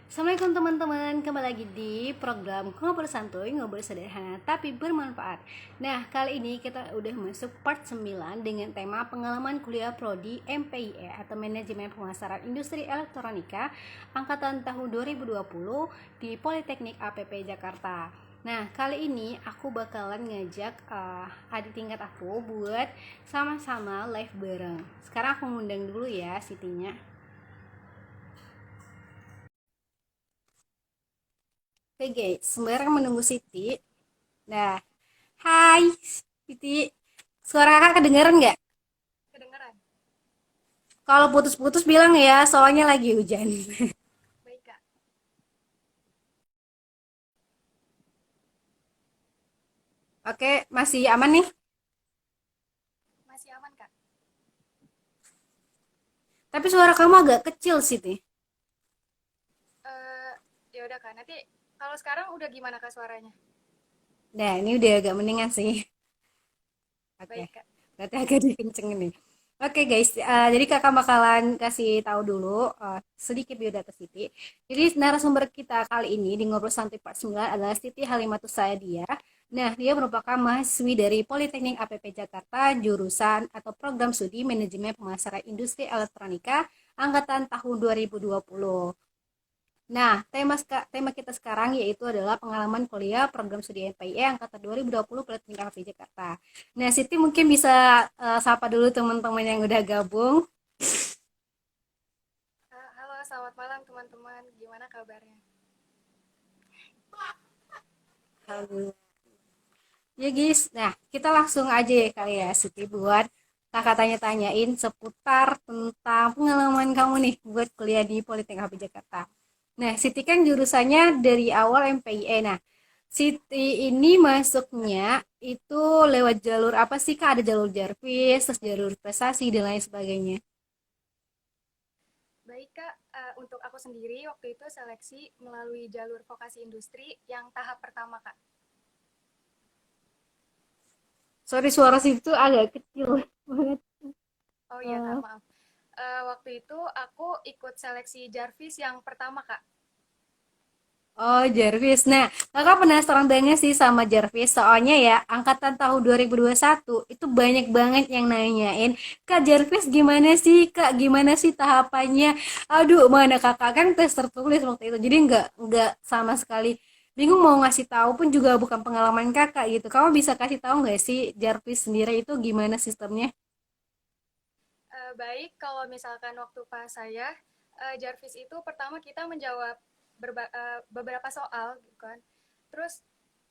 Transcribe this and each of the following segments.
Assalamualaikum teman-teman, kembali lagi di program Ngobrol Santuy, Ngobrol Sederhana tapi bermanfaat. Nah, kali ini kita udah masuk part 9 dengan tema pengalaman kuliah prodi MPIE atau Manajemen Pemasaran Industri Elektronika angkatan tahun 2020 di Politeknik APP Jakarta. Nah, kali ini aku bakalan ngajak adik tingkat aku buat sama-sama live bareng. Sekarang aku ngundang dulu ya Sitinya. Oke guys, sembari menunggu Siti. Nah, hai Siti. Suara kakak kedengeran nggak? Kedengeran. Kalau putus-putus bilang ya, soalnya lagi hujan. Baik, Kak. Oke, masih aman nih. Masih aman, Kak. Tapi suara kamu agak kecil Siti. Eh, ya udah, Kak. Nanti kalau sekarang udah gimana, Kak, suaranya? Nah, ini udah agak mendingan sih. Oke, Baik, Kak. berarti agak dikencengin nih. Oke guys, jadi kakak bakalan kasih tahu dulu sedikit biodata Siti. Jadi narasumber kita kali ini di Ngobrol Santai Part 9 adalah Siti Halimatus Sadia. Nah, dia merupakan mahasiswi dari Politeknik APP Jakarta, jurusan atau program studi Manajemen Pemasaran Industri Elektronika angkatan tahun 2020. Nah, tema kita sekarang yaitu adalah pengalaman kuliah program studi MPIE angkatan 2020 Politeknik APP Jakarta. Nah, Siti mungkin bisa sapa dulu teman-teman yang udah gabung. Halo, selamat malam, teman-teman. Gimana kabarnya? Halo. Ya guys, nah kita langsung aja ya kali ya Siti buat kakak tanya-tanyain seputar tentang pengalaman kamu nih buat kuliah di Politeknik APP Jakarta. Nah, Siti kan jurusannya dari awal MPIE. Nah, Siti ini masuknya itu lewat jalur apa sih Kak? Ada jalur Jarvis, terus jalur prestasi dan lain sebagainya. Baik, Kak. Untuk aku sendiri, waktu itu seleksi melalui jalur vokasi industri yang tahap pertama, Kak. Sorry suara Siti tuh agak kecil banget. Oh iya, Kak, Eh, maaf. Waktu itu aku ikut seleksi Jarvis yang pertama, Kak. Oh, Jarvis. Nah, kakak penasaran banget sih sama Jarvis. Soalnya ya, angkatan tahun 2021 itu banyak banget yang nanyain, Kak Jarvis gimana sih? Kak, gimana sih tahapannya? Aduh, mana kakak kan tes tertulis waktu itu. Jadi nggak sama sekali bingung mau ngasih tahu pun juga bukan pengalaman kakak gitu. Kamu bisa kasih tahu nggak sih Jarvis sendiri itu gimana sistemnya? Baik, kalau misalkan waktu pas saya, Jarvis itu pertama kita menjawab beberapa soal, gitu kan. Terus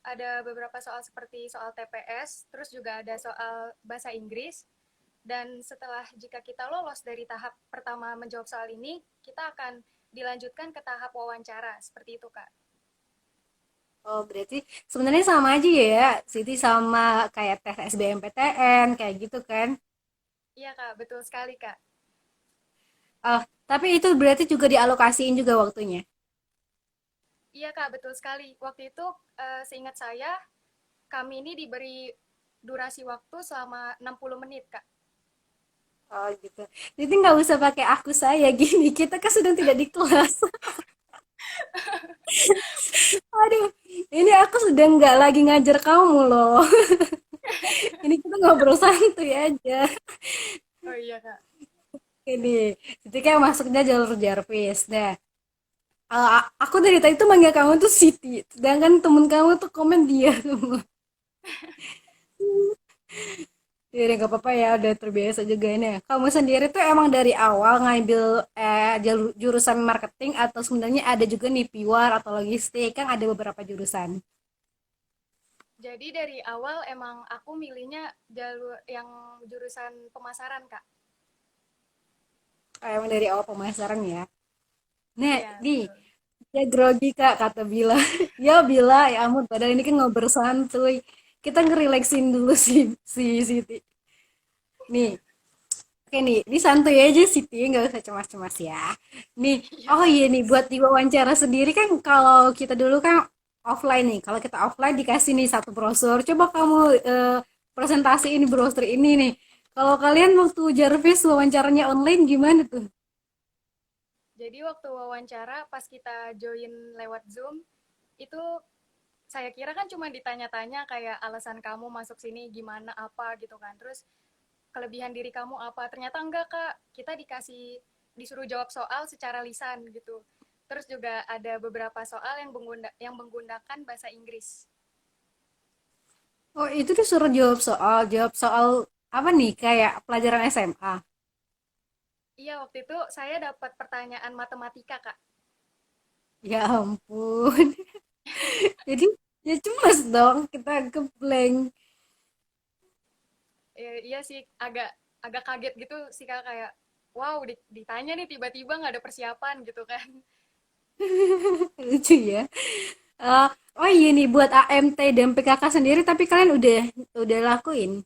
ada beberapa soal seperti soal TPS, terus juga ada soal bahasa Inggris. Dan setelah jika kita lolos dari tahap pertama menjawab soal ini, kita akan dilanjutkan ke tahap wawancara, seperti itu, Kak. Oh, berarti sebenarnya sama aja ya, Siti sama kayak tes SBMPTN kayak gitu kan? Iya, Kak, betul sekali, Kak. Oh, tapi itu berarti juga dialokasiin juga waktunya. Iya, Kak, betul sekali. Waktu itu, seingat saya, kami ini diberi durasi waktu selama 60 menit, Kak. Oh gitu. Jadi nggak usah pakai aku saya gini. Kita kan sedang tidak di kelas. Aduh, ini aku sedang nggak lagi ngajar kamu loh. Ini kita ngobrol santuy aja. Oh iya, Kak. Ini, jadi kayak masuknya jalur Jarvis. Nah, aku dari tadi tuh manggil kamu tuh Siti. Sedangkan temen kamu tuh komen dia semua. Jadi nggak apa-apa ya, udah terbiasa juga ini. Kamu sendiri tuh emang dari awal ngambil jalur jurusan marketing atau sebenarnya ada juga nih piwar atau logistik kan ada beberapa jurusan. Jadi dari awal emang aku milihnya jalur yang jurusan pemasaran, Kak. Emang dari awal pemasaran ya. Nah, Iya, di betul. ya grogi Kak kata Bila. Ya Bila, ya ampun padahal ini kan ngobrol santuy. Kita ngerileksin dulu si Siti. Nih, oke nih, ini santuy aja Siti, nggak usah cemas-cemas ya. Nih, Iya, oh Kak. iya nih, buat diwawancara sendiri kan kalau kita dulu kan offline nih. Kalau kita offline dikasih nih satu brosur, coba kamu presentasiin brosur ini nih. Kalau kalian waktu Jarvis wawancaranya online gimana tuh? Jadi waktu wawancara pas kita join lewat Zoom itu saya kira kan cuma ditanya-tanya kayak alasan kamu masuk sini gimana apa gitu kan. Terus kelebihan diri kamu apa. Ternyata enggak, Kak. Kita disuruh jawab soal secara lisan gitu. Terus juga ada beberapa soal yang menggunakan bahasa Inggris. Oh, itu disuruh jawab soal apa nih? Kayak pelajaran SMA. Iya, waktu itu saya dapat pertanyaan matematika, Kak. Ya ampun. Jadi ya cemas dong kita ngeblank. Iya sih, agak agak kaget gitu sih, Kak, kayak wow, ditanya nih tiba-tiba nggak ada persiapan gitu kan. Lucu ya. Eh, oh iya nih buat AMT dan PKK sendiri tapi kalian udah lakuin.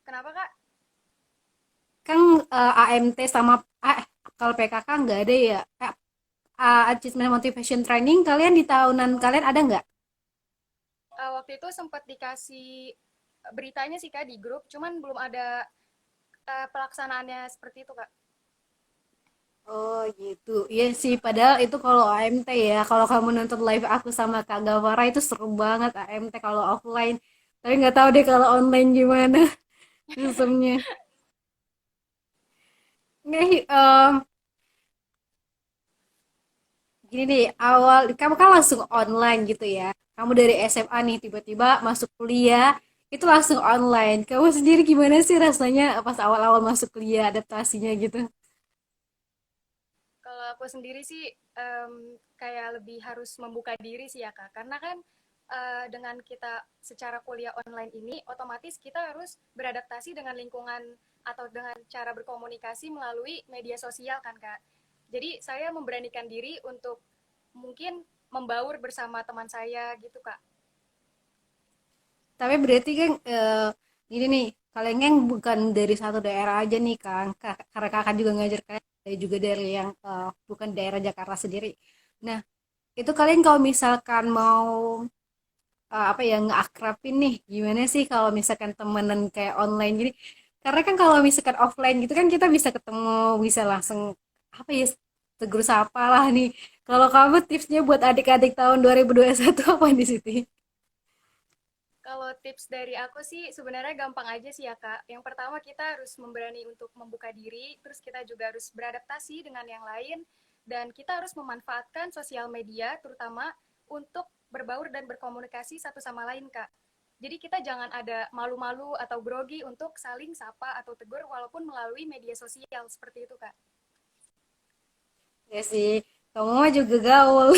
Kenapa, Kak? Kan AMT sama kalau PKK nggak ada ya. Achievement Motivation Training kalian di tahunan kalian ada nggak? Waktu itu sempat dikasih beritanya sih, Kak, di grup, cuman belum ada pelaksanaannya seperti itu, Kak. Oh gitu. Iya sih, padahal itu kalau AMT ya. Kalau kamu nonton live aku sama Kak Gavara itu seru banget AMT kalau offline. Tapi nggak tahu deh kalau online gimana sistemnya. Nggak, gini nih, awal kamu kan langsung online gitu ya. Kamu dari SMA nih tiba-tiba masuk kuliah itu langsung online. Kamu sendiri gimana sih rasanya pas awal-awal masuk kuliah adaptasinya gitu? Kalau aku sendiri sih kayak lebih harus membuka diri sih ya, Kak. Karena kan dengan kita secara kuliah online ini otomatis kita harus beradaptasi dengan lingkungan atau dengan cara berkomunikasi melalui media sosial kan, Kak. Jadi saya memberanikan diri untuk mungkin membaur bersama teman saya gitu, Kak. Tapi berarti kan gini nih, kalian kan bukan dari satu daerah aja nih Kang. Karena kakak juga ngajar kalian juga dari yang bukan daerah Jakarta sendiri. Nah, itu kalian kalau misalkan mau apa ya ngeakrabin nih, gimana sih kalau misalkan temenan kayak online gini? Karena kan kalau misalkan offline gitu kan kita bisa ketemu, bisa langsung apa ya tegur sapa lah nih. Kalau kamu tipsnya buat adik-adik tahun 2021 apa di situ? Kalau tips dari aku sih sebenarnya gampang aja sih ya, Kak. Yang pertama kita harus memberani untuk membuka diri, terus kita juga harus beradaptasi dengan yang lain, dan kita harus memanfaatkan sosial media terutama untuk berbaur dan berkomunikasi satu sama lain, Kak. Jadi kita jangan ada malu-malu atau grogi untuk saling sapa atau tegur walaupun melalui media sosial seperti itu, Kak. Ya sih, kamu mah juga gaul.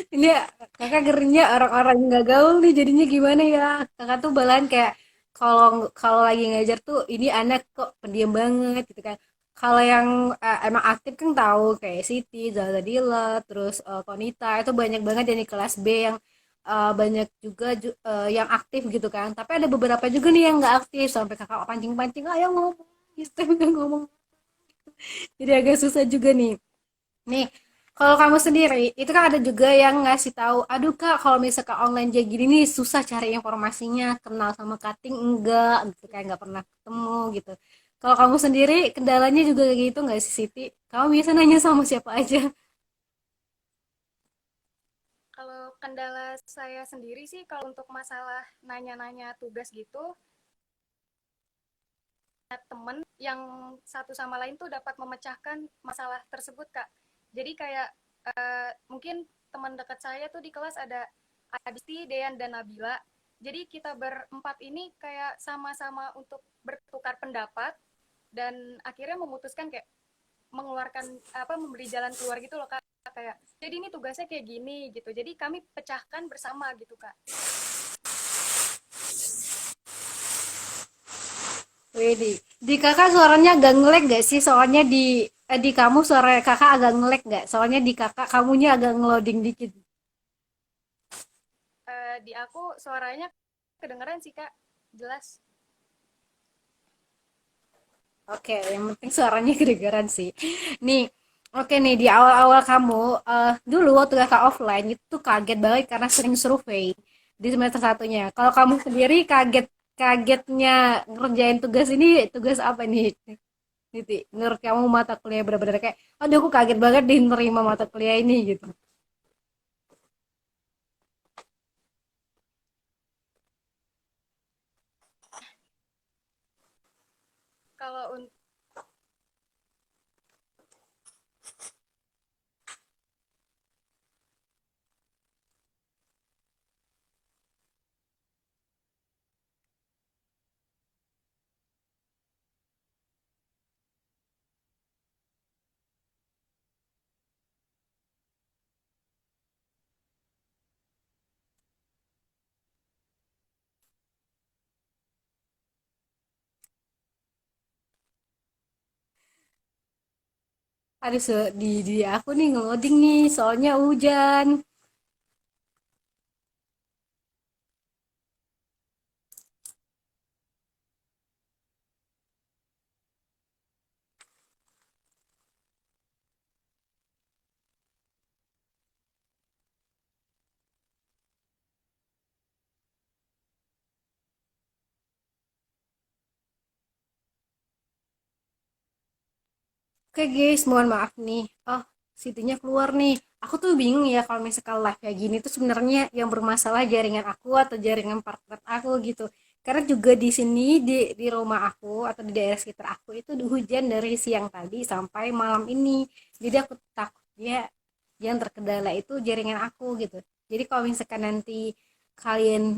Ini kakak gerinya orang-orang yang nggak gaul nih jadinya gimana ya? Kakak tuh balahan kayak kalau kalau lagi ngajar tuh ini anak kok pendiam banget gitu kan. Kalau yang emang aktif kan tahu kayak Siti, Zazadila, terus Konita itu banyak banget dari kelas B yang banyak juga yang aktif gitu kan. Tapi ada beberapa juga nih yang nggak aktif sampai kakak pancing-pancing ayo ngomong gitu nggak ngomong. Jadi agak susah juga nih. Nih, kalau kamu sendiri, itu kan ada juga yang ngasih tahu, aduh kak, kalau misalkan online kayak gini nih susah cari informasinya, kenal sama cutting enggak, gitu kayak nggak pernah ketemu gitu. Kalau kamu sendiri, kendalanya juga kayak gitu nggak sih Siti? Kamu biasa nanya sama siapa aja? Kalau kendala saya sendiri sih kalau untuk masalah nanya-nanya tugas gitu, temen yang satu sama lain tuh dapat memecahkan masalah tersebut, Kak. Jadi kayak mungkin teman dekat saya tuh di kelas ada Adisti, Dean, dan Nabila. Jadi kita berempat ini kayak sama-sama untuk bertukar pendapat dan akhirnya memutuskan kayak mengeluarkan apa memberi jalan keluar gitu loh, Kak. Kayak jadi ini tugasnya kayak gini gitu. Jadi kami pecahkan bersama gitu, Kak. Widi, di kakak suaranya agak ngelek gak sih? Soalnya di kamu suara kakak agak ngelek gak? Soalnya di kakak kamunya agak ngeloading dikit. Di aku suaranya kedengeran sih, Kak. Jelas. Oke, yang penting suaranya kedengeran sih. Nih, oke nih di awal-awal kamu dulu waktu kakak offline itu tuh kaget banget karena sering survei di semester satunya. Kalau kamu sendiri kagetnya ngerjain tugas ini tugas apa nih? Siti, menurut kamu mata kuliah benar-benar kayak, aduh aku kaget banget deh nerima mata kuliah ini gitu. Kalau untuk Aduh, di aku nih ngeloading nih, soalnya hujan. Oke guys, mohon maaf nih. Oh, Sitinya keluar nih. Aku tuh bingung ya kalau misalkan live kayak gini tuh sebenarnya yang bermasalah jaringan aku atau jaringan partner aku gitu. Karena juga di sini di rumah aku atau di daerah sekitar aku itu hujan dari siang tadi sampai malam ini. Jadi aku takutnya yang terkendala itu jaringan aku gitu. Jadi kalau misalkan nanti kalian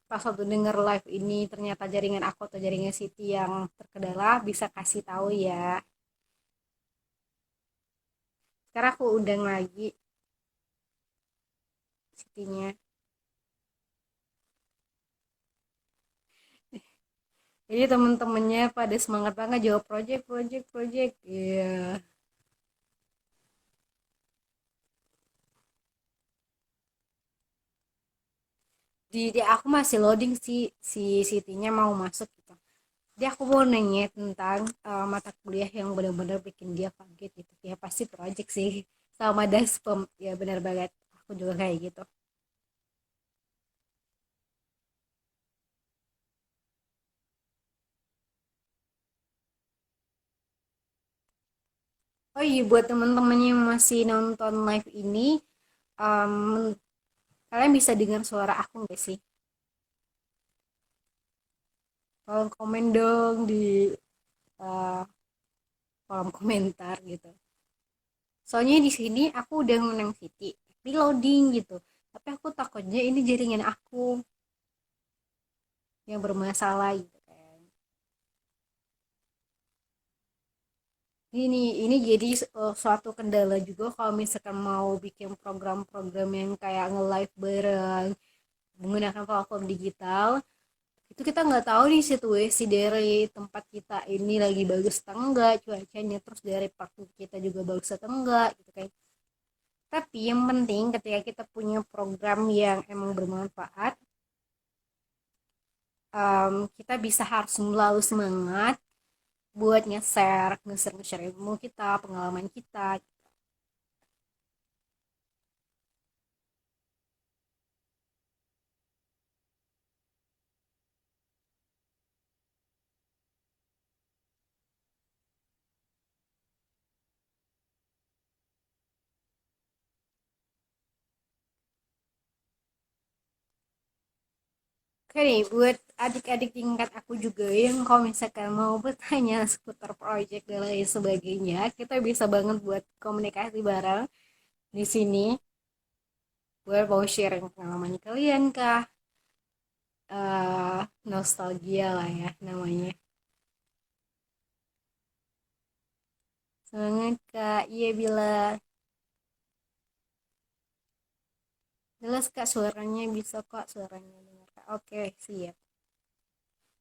pas waktu denger live ini ternyata jaringan aku atau jaringan Siti yang terkendala bisa kasih tahu ya. Sekarang aku undang lagi Sitinya. Jadi temen-temennya pada semangat banget jawab project, project, project. Iya. Di aku masih loading sih si Sitinya mau masuk gitu. Jadi aku mau nanya tentang mata kuliah yang benar-benar bikin dia kaget gitu. Ya pasti project sih sama daspem. Ya benar banget. Aku juga kayak gitu. Oh iya buat temen-temen yang masih nonton live ini, um, kalian bisa dengar suara aku nggak sih? Tolong komen dong di uh, kolom komentar gitu. Soalnya di sini aku udah menang Siti, tapi loading gitu. Tapi aku takutnya ini jaringan aku yang bermasalah gitu kan. Ini jadi suatu kendala juga kalau misalkan mau bikin program-program yang kayak nge-live bareng menggunakan platform digital. Itu kita nggak tahu nih situasi dari tempat kita ini lagi bagus atau enggak cuacanya, terus dari partner kita juga bagus atau enggak gitu kan. Tapi yang penting ketika kita punya program yang emang bermanfaat, kita bisa harus selalu semangat buat nge-share ilmu kita, pengalaman kita. Oke nih, buat adik-adik tingkat aku juga yang kalau misalkan mau bertanya seputar project dan lain sebagainya, kita bisa banget buat komunikasi bareng di sini buat mau sharing pengalaman kalian kah, eh nostalgia lah ya namanya. Semangat kak, iya bila jelas kak suaranya bisa kok suaranya dengar kak. Oke siap.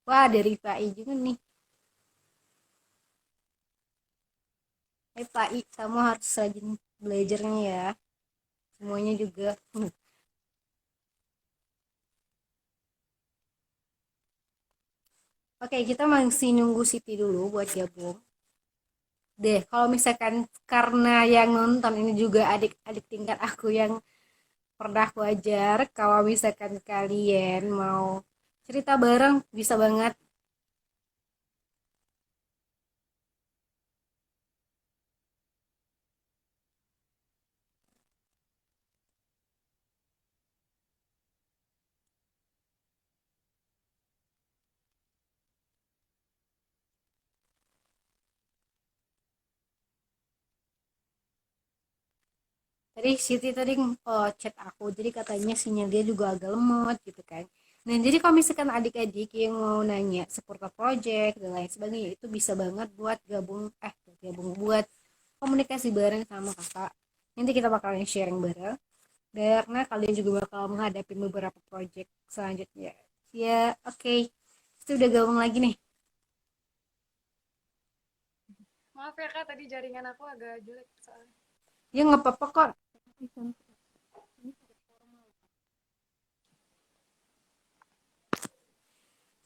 Wah dari Pak I juga nih. Pak I kamu harus rajin belajarnya ya. Semuanya juga. Oke kita masih nunggu Siti dulu buat gabung. Deh kalau misalkan karena yang nonton ini juga adik-adik tingkat aku yang pernah aku ajar, kalau misalkan kalian mau cerita bareng bisa banget Tadi Siti tadi chat aku, jadi katanya sinyal dia juga agak lemot gitu kan. Nah, jadi kalau misalkan adik-adik yang mau nanya seputar project dan lain sebagainya, itu bisa banget buat gabung buat komunikasi bareng sama kakak. Nanti kita bakalan sharing bareng, karena kalian juga bakal menghadapi beberapa project selanjutnya. Ya, oke. Itu udah gabung lagi nih. Maaf ya Kak, tadi jaringan aku agak jelek soalnya. Ya nggak apa-apa kok.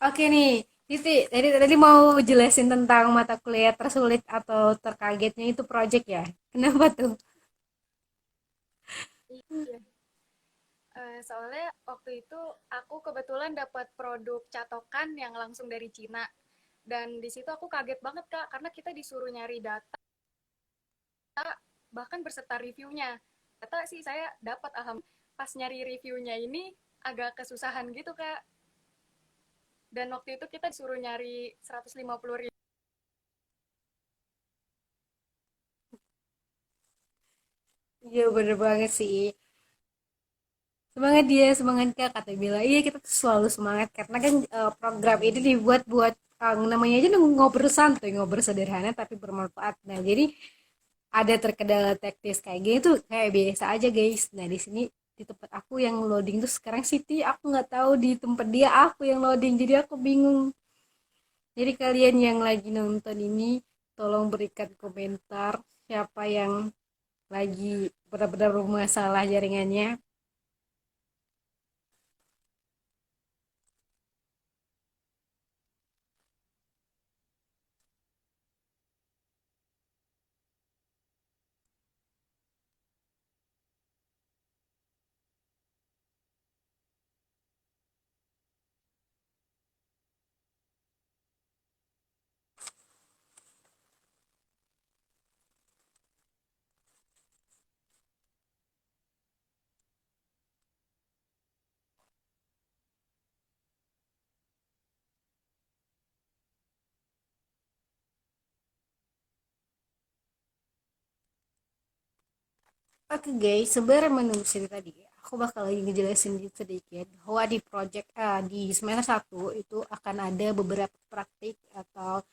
Oke nih, Titi, tadi mau jelasin tentang mata kuliah tersulit atau terkagetnya itu project ya. Kenapa tuh? Iya. Soalnya waktu itu aku kebetulan dapat produk catokan yang langsung dari Cina. Dan di situ aku kaget banget Kak, karena kita disuruh nyari data bahkan berserta reviewnya. Data sih saya dapat, alhamdulillah. Pas nyari reviewnya ini agak kesusahan gitu Kak. Dan waktu itu kita disuruh nyari 150.000. Iya bener banget sih. Semangat dia, semangat kak kata Bila. Iya kita tuh selalu semangat karena kan program ini dibuat buat namanya aja ngobrol santuy, ngobrol sederhana tapi bermanfaat. Nah jadi ada terkendala teknis kayak gini tuh kayak biasa aja guys. Nah di sini di tempat aku yang loading tuh sekarang Siti, aku nggak tahu di tempat dia aku yang loading, jadi aku bingung. Jadi kalian yang lagi nonton ini tolong berikan komentar siapa yang lagi benar-benar bermasalah jaringannya. Oke guys, sebenarnya menurut saya tadi aku bakal lagi ngejelasin sedikit bahwa di project di semester satu itu akan ada beberapa praktik atau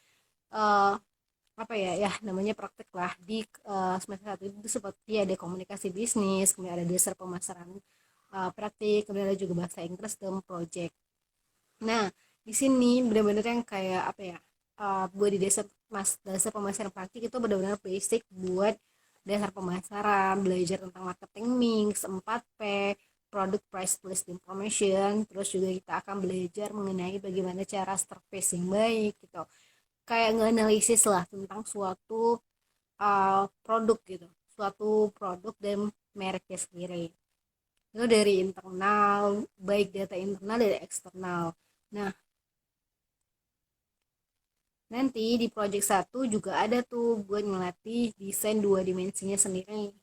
eh, apa ya namanya praktik lah di semester satu itu seperti ada komunikasi bisnis, kemudian ada dasar pemasaran praktik, kemudian ada juga bahasa Inggris dan project. Nah, di sini benar-benar yang kayak apa ya? Buat di dasar pemasaran praktik itu benar-benar basic buat dasar pemasaran, belajar tentang marketing mix, 4P, product price list information, terus juga kita akan belajar mengenai bagaimana cara survei yang baik gitu. Kayak nganalisis lah tentang suatu produk gitu, suatu produk dan mereknya sendiri. Itu dari internal, baik data internal dan eksternal. Nah, nanti di project satu juga ada tuh buat ngelatih desain dua dimensinya sendiri.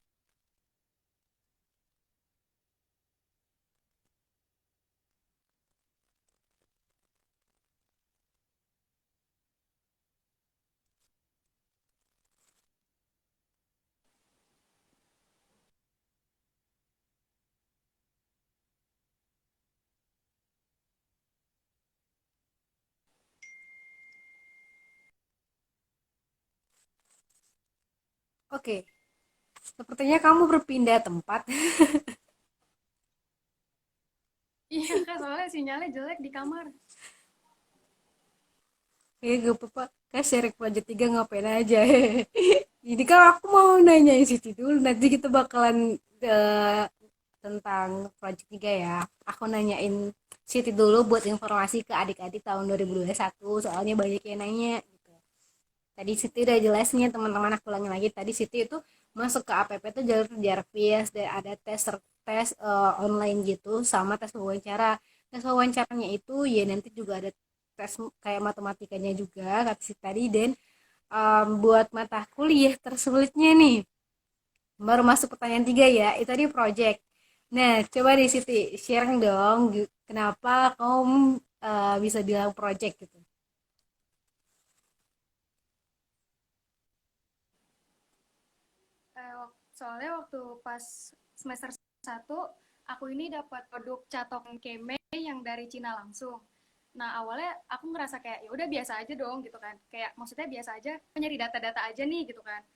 Oke, sepertinya kamu berpindah tempat. Iya Kak, soalnya sinyalnya jelek di kamar. Ya gak apa-apa, kan share project 3 ngapain aja. Jadi kan aku mau nanya Siti dulu, nanti kita bakalan tentang project 3 ya. Aku nanyain Siti dulu buat informasi ke adik-adik tahun 2021, soalnya banyak yang nanya gitu. Tadi Siti udah jelasnya teman-teman, aku ulangi lagi. Tadi Siti itu masuk ke APP itu jalur Jarvis dan ada tes online gitu sama tes wawancara. Tes wawancaranya itu ya nanti juga ada tes kayak matematikanya juga kata si tadi, dan buat mata kuliah tersulitnya nih baru masuk pertanyaan 3 ya, itu tadi project. Nah coba di Siti sharing dong kenapa kamu bisa bilang project gitu. Eh, Soalnya waktu pas semester satu aku ini dapat produk catok keme yang dari Cina langsung. Nah, awalnya aku ngerasa kayak ya udah biasa aja dong gitu kan. Kayak maksudnya biasa aja, nyari data-data aja nih gitu kan.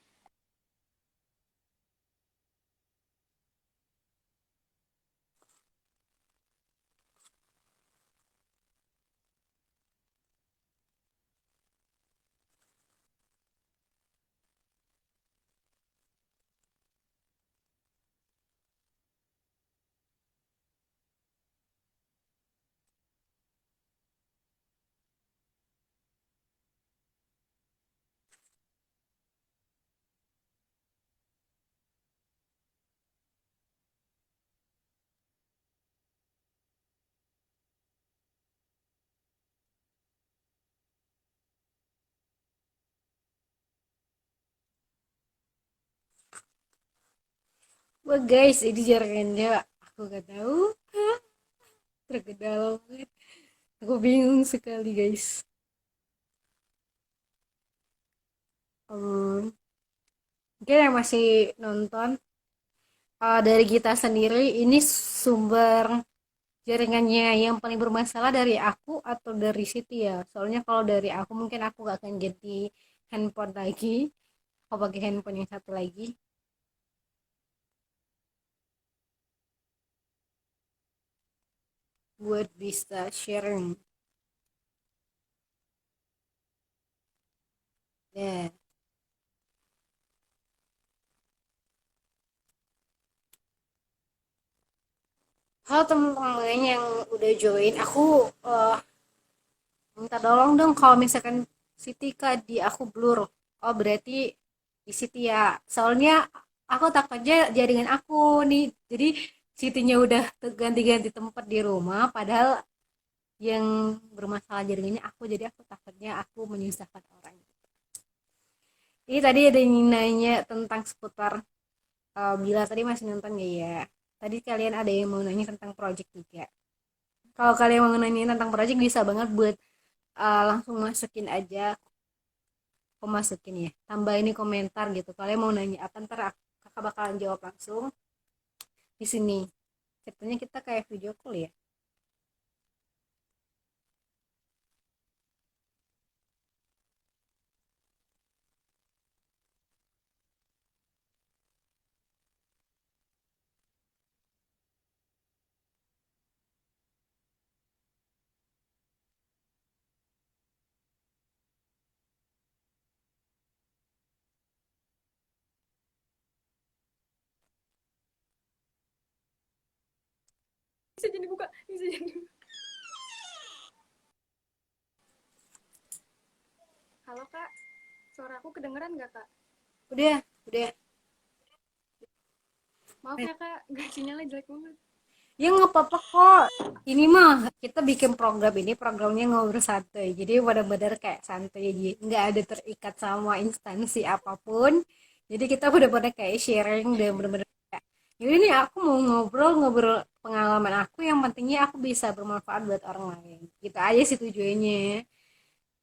Wah guys, ini jargonnya aku gak tahu. Terkenal banget. Aku bingung sekali guys. Hmm, Mungkin yang masih nonton, dari kita sendiri ini sumber jaringannya yang paling bermasalah dari aku atau dari Siti ya. Soalnya kalau dari aku mungkin aku gak akan ganti handphone lagi. Aku pakai handphone yang satu lagi buat bisa sharing. Ya. Halo teman-teman lain yang udah join, aku minta tolong dong kalau misalkan Siti Kak di aku blur. Oh berarti di Siti ya. Soalnya aku takutnya jaringan aku nih. Jadi Sitinya udah ganti-ganti tempat di rumah, padahal yang bermasalah jaringannya aku. Jadi aku takutnya aku menyusahkan orang. Ini tadi ada yang nanya tentang seputar Bila tadi masih nonton gak ya? Tadi kalian ada yang mau nanya tentang project juga. Kalau kalian mau nanya tentang project bisa banget buat langsung masukin aja. Aku masukin ya, tambah ini komentar gitu, kalian mau nanya apa ntar kakak bakalan jawab langsung di sini. Ceritanya kita kayak video call ya. Bisa jadi buka, bisa jadi buka. Halo Kak, suara aku kedengeran nggak Kak? Udah. Maaf ya Kak, gak sinyalnya jelek banget. Ya nggak apa-apa kok, ini mah kita bikin program ini programnya ngobrol santai, jadi benar-benar kayak santai aja, nggak ada terikat sama instansi apapun. Jadi kita benar-benar kayak sharing dan benar-benar kayak ini nih aku mau ngobrol-ngobrol pengalaman aku, yang pentingnya aku bisa bermanfaat buat orang lain, gitu aja sih tujuannya.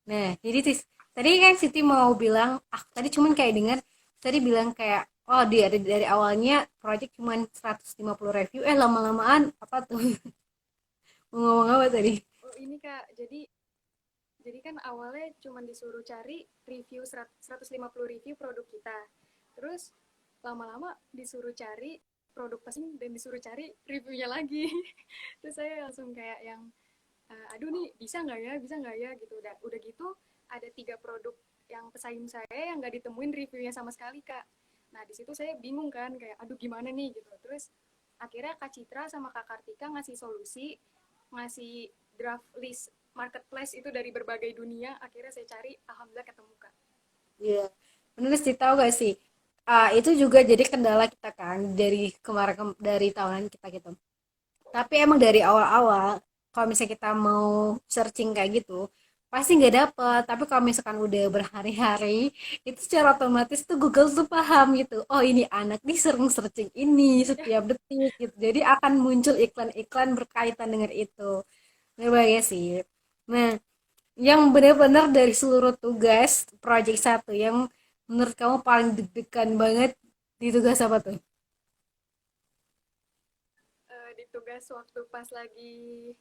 Nah, jadi tadi kan Siti mau bilang, aku tadi cuman kayak dengar tadi bilang kayak oh dari awalnya project cuman 150 review, lama-lamaan apa tuh? Mau ngomong apa tadi? Oh ini Kak, jadi kan awalnya cuma disuruh cari review 150 review produk kita. Terus lama-lama disuruh cari produk pesaing dan disuruh cari reviewnya lagi. Terus saya langsung kayak yang aduh nih bisa nggak ya gitu. Udah gitu ada 3 produk yang pesaing saya yang nggak ditemuin reviewnya sama sekali Kak. Nah di situ saya bingung kan kayak aduh gimana nih gitu. Terus akhirnya Kak Citra sama Kak Kartika ngasih solusi, ngasih draft list marketplace itu dari berbagai dunia. Akhirnya saya cari, alhamdulillah ketemu Kak. Iya, bener sih, tahu gak sih? Itu juga jadi kendala kita kan dari kemarin dari tahunan kita gitu. Tapi emang dari awal-awal kalau misalnya kita mau searching kayak gitu pasti nggak dapet. Tapi kalau misalkan udah berhari-hari itu secara otomatis tuh Google tuh paham gitu, oh ini anak nih sering searching ini setiap detik gitu, jadi akan muncul iklan-iklan berkaitan dengan itu. Berbahaya sih. Nah, yang benar-benar dari seluruh tugas project satu yang menurut kamu paling deg-degan banget Di tugas apa tuh? Di tugas waktu pas lagi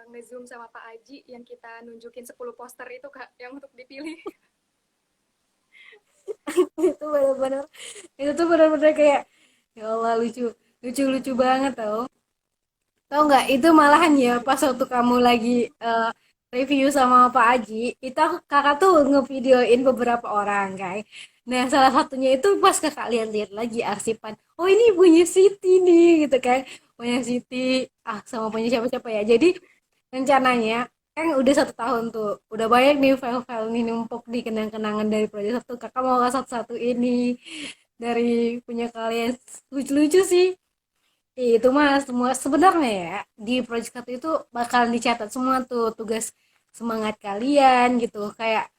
nge-zoom sama Pak Aji yang kita nunjukin 10 poster itu Kak, yang untuk dipilih. Itu benar-benar, itu tuh benar-benar kayak, ya Allah, lucu, lucu, lucu banget tau. Tahu nggak, itu malahan ya pas waktu kamu lagi review sama Pak Aji, itu kakak tuh ngevideoin beberapa orang kan. Nah, salah satunya itu pas kakak lihat-lihat lagi arsipan. Oh, ini punya Siti nih gitu kan. Punya Siti, sama punya siapa-siapa ya. Jadi rencananya kan udah 1 tahun tuh. Udah banyak nih file-file nih numpuk di kenang-kenangan dari proyek satu. Kakak mau satu-satu ini dari punya kalian. Lucu-lucu sih. Itu mah semua sebenarnya ya, di project satu itu bakalan dicatat semua tuh tugas semangat kalian gitu. Kayak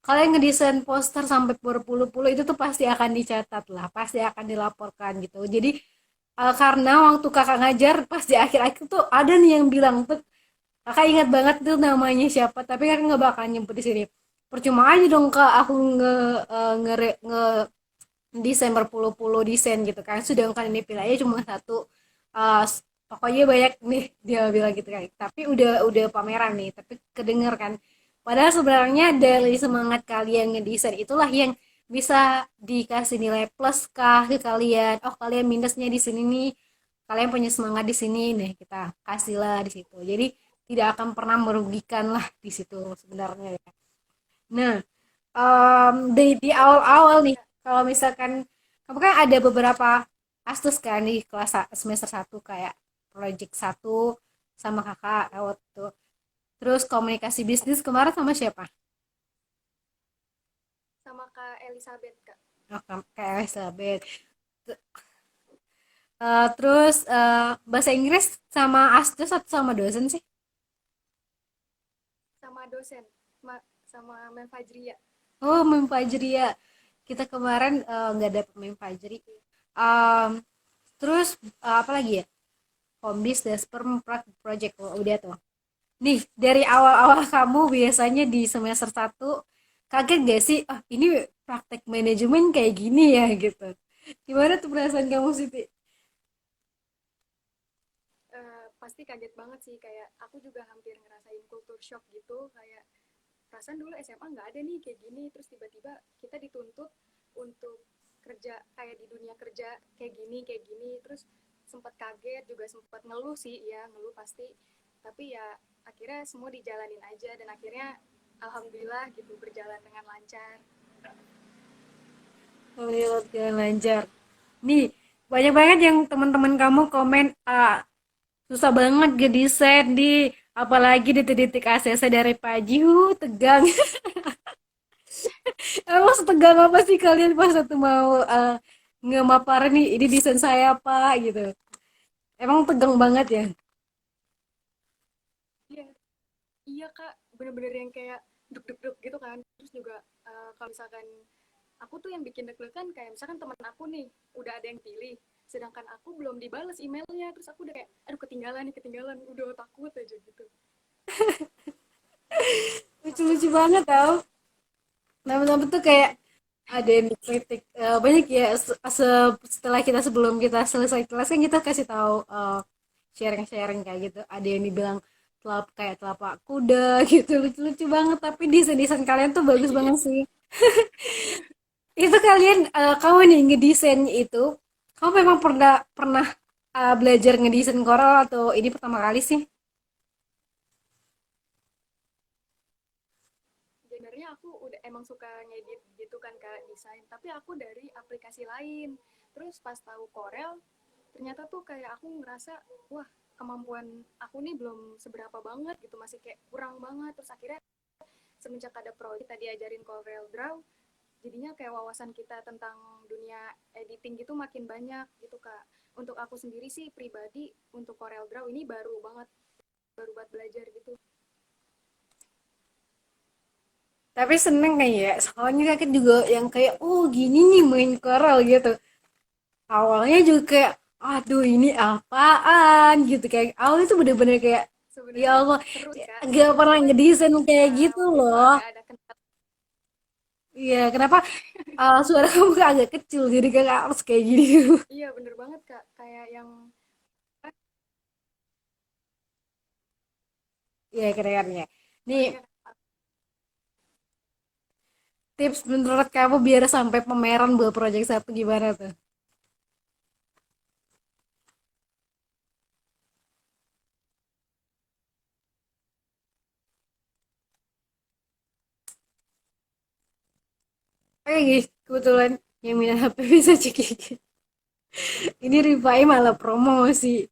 kalian ngedesain poster sampai berpuluh-puluh itu tuh pasti akan dicatat lah, pasti akan dilaporkan gitu. Jadi karena waktu kakak ngajar pas di akhir-akhir tuh ada nih yang bilang tuh, kakak ingat banget tuh namanya siapa, tapi kan nggak bakal nyebut di sini. Percuma aja dong kak aku nge desain berpuluh-puluh desain gitu kan, sedangkan ini pilihannya cuma satu. uh, Pokoknya banyak nih dia bilang gitu kan, tapi udah pameran nih tapi kedenger kan, padahal sebenarnya dari semangat kalian ngedesain itulah yang bisa dikasih nilai plus kah ke kalian. Oh, kalian minusnya di sini nih, kalian punya semangat di sini nih, kita kasihlah di situ. Jadi tidak akan pernah merugikan lah di situ sebenarnya ya. Nah, di awal-awal nih, kalau misalkan kamu kan ada beberapa astus kan di kelas semester satu, kayak project satu sama kakak waktu, terus komunikasi bisnis kemarin sama siapa? Sama Kak Elizabeth Kak. Oh, kayak Elizabeth. Terus bahasa Inggris sama astus atau sama dosen sih? Sama dosen, sama Mem Fajria. Oh, Mem Fajri ya. Kita kemarin nggak dapet Mem Fajri. Um, Terus apa lagi ya? Kombis dan sperm project. Oh, udah tuh. Nih, dari awal-awal kamu biasanya di semester satu, kaget gak sih? Ah, ini praktek manajemen kayak gini ya gitu. Gimana tuh perasaan kamu, Siti? Pasti kaget banget sih, kayak aku juga hampir ngerasain culture shock gitu, kayak perasaan dulu SMA nggak ada nih kayak gini, terus tiba-tiba kita dituntut untuk kerja kayak di dunia kerja kayak gini, terus sempat kaget juga, sempat ngeluh sih, ya ngeluh pasti, tapi ya akhirnya semua dijalanin aja dan akhirnya alhamdulillah gitu berjalan dengan lancar. Alhamdulillah jalan lancar. Nih, banyak banget yang teman-teman kamu komen, susah banget ngedesain di, apalagi di titik ACC dari pagi, tegang. Emang setegang apa sih kalian pas satu mau ngemaparin nih, ini desain saya apa gitu. Emang tegang banget ya? Iya, iya Kak, bener-bener yang kayak deg-deg gitu kan, terus juga kalau misalkan aku tuh yang bikin deg-degan kayak misalkan teman aku nih udah ada yang pilih, sedangkan aku belum dibales emailnya, terus aku udah kayak aduh ketinggalan nih, ketinggalan, udah takut aja gitu. Lucu-lucu banget tau. Nama-nama tuh kayak ada yang kritik banyak ya, setelah kita, sebelum kita selesai kelas kan kita kasih tahu sharing-sharing kayak gitu. Ada yang dibilang kayak telapak kuda gitu, lucu-lucu banget, tapi desain-desain kalian tuh bagus banget sih. Itu kalian kamu nih ngedesain itu, kamu memang pernah pernah belajar ngedesain Corel atau ini pertama kali sih? Sebenarnya aku udah emang suka ngedit gitu kan Kak, desain, tapi aku dari aplikasi lain. Terus pas tahu Corel, ternyata tuh kayak aku ngerasa wah, kemampuan aku nih belum seberapa banget gitu, masih kayak kurang banget. Terus akhirnya semenjak ada proyek kita diajarin Corel Draw, jadinya kayak wawasan kita tentang dunia editing gitu makin banyak gitu Kak. Untuk aku sendiri sih pribadi, untuk Corel Draw ini baru banget, baru buat belajar gitu. Tapi seneng kayak, soalnya kakek juga yang kayak, oh gini nih main Corel gitu. Awalnya juga kayak, aduh ini apaan gitu, kayak awal itu bener-bener kayak, ya Sebenarnya Allah, seru sih Kak, gak pernah cuman ngedesain kayak gitu waktu itu loh. agak ada kendala. Iya, kenapa? suara kamu agak kecil jadi kakak harus kayak gini. Iya bener banget Kak, kayak yang Ya keren ya. oh Nih iya tips menurut kamu biar sampai pameran buat project satu gimana tuh? Oke guys, kebetulan yang minat HP bisa cek ini. Ini Rifai malah promosi.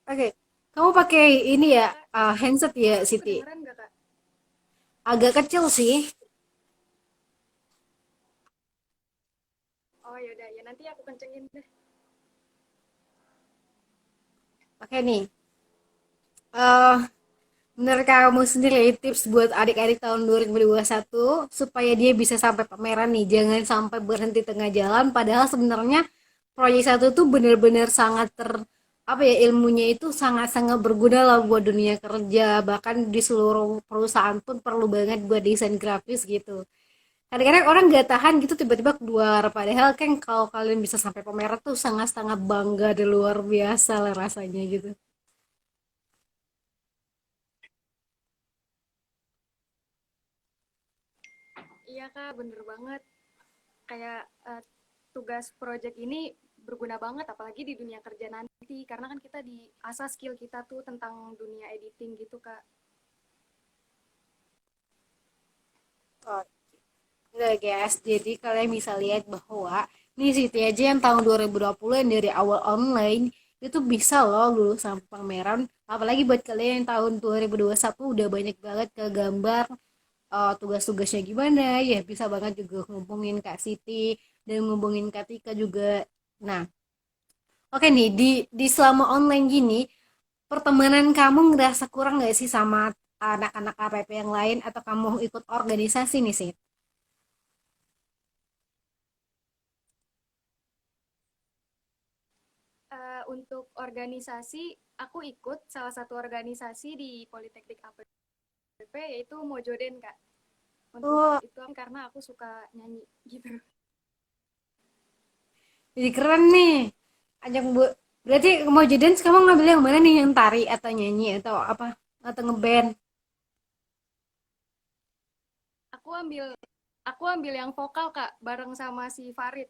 Oke, kamu pakai ini ya, Kak, handset ya, suara aku Siti? kedengeran nggak Kak? Agak kecil sih. Oh yaudah ya nanti aku kencengin deh. Oke nih, eh menurut kamu sendiri tips buat adik-adik tahun 2021 supaya dia bisa sampai pameran nih, jangan sampai berhenti tengah jalan. Padahal sebenarnya proyek satu tuh benar-benar sangat apa ya, ilmunya itu sangat-sangat berguna lah buat dunia kerja, bahkan di seluruh perusahaan pun perlu banget buat desain grafis gitu. Kadang-kadang orang nggak tahan gitu tiba-tiba keluar, padahal kan kalau kalian bisa sampai pameran tuh sangat-sangat bangga dan luar biasa lah rasanya gitu. Iya Kak, bener banget. Kayak tugas project ini berguna banget apalagi di dunia kerja nanti karena kan kita di asah skill kita tuh tentang dunia editing gitu Kak. Oh, enggak guys, jadi kalian bisa lihat bahwa nih Siti aja yang tahun 2020 yang dari awal online itu bisa loh lulus sampai pameran. Apalagi buat kalian yang tahun 2021 udah banyak banget ke gambar, tugas-tugasnya gimana ya, bisa banget juga ngubungin Kak Siti dan ngubungin Kak Tika juga. Nah, oke nih, di selama online gini pertemanan kamu ngerasa kurang nggak sih sama anak-anak APP yang lain, atau kamu ikut organisasi nih sih? Untuk organisasi, aku ikut salah satu organisasi di Politeknik APP yaitu Mojoden Kak. Untuk Oh, itu karena aku suka nyanyi gitu. jadi keren nih. Ajak bu, berarti mau jadi dance kamu ngambil yang mana nih, yang tari atau nyanyi atau apa, atau ngeband? Aku ambil aku ambil yang vokal Kak bareng sama si Farid.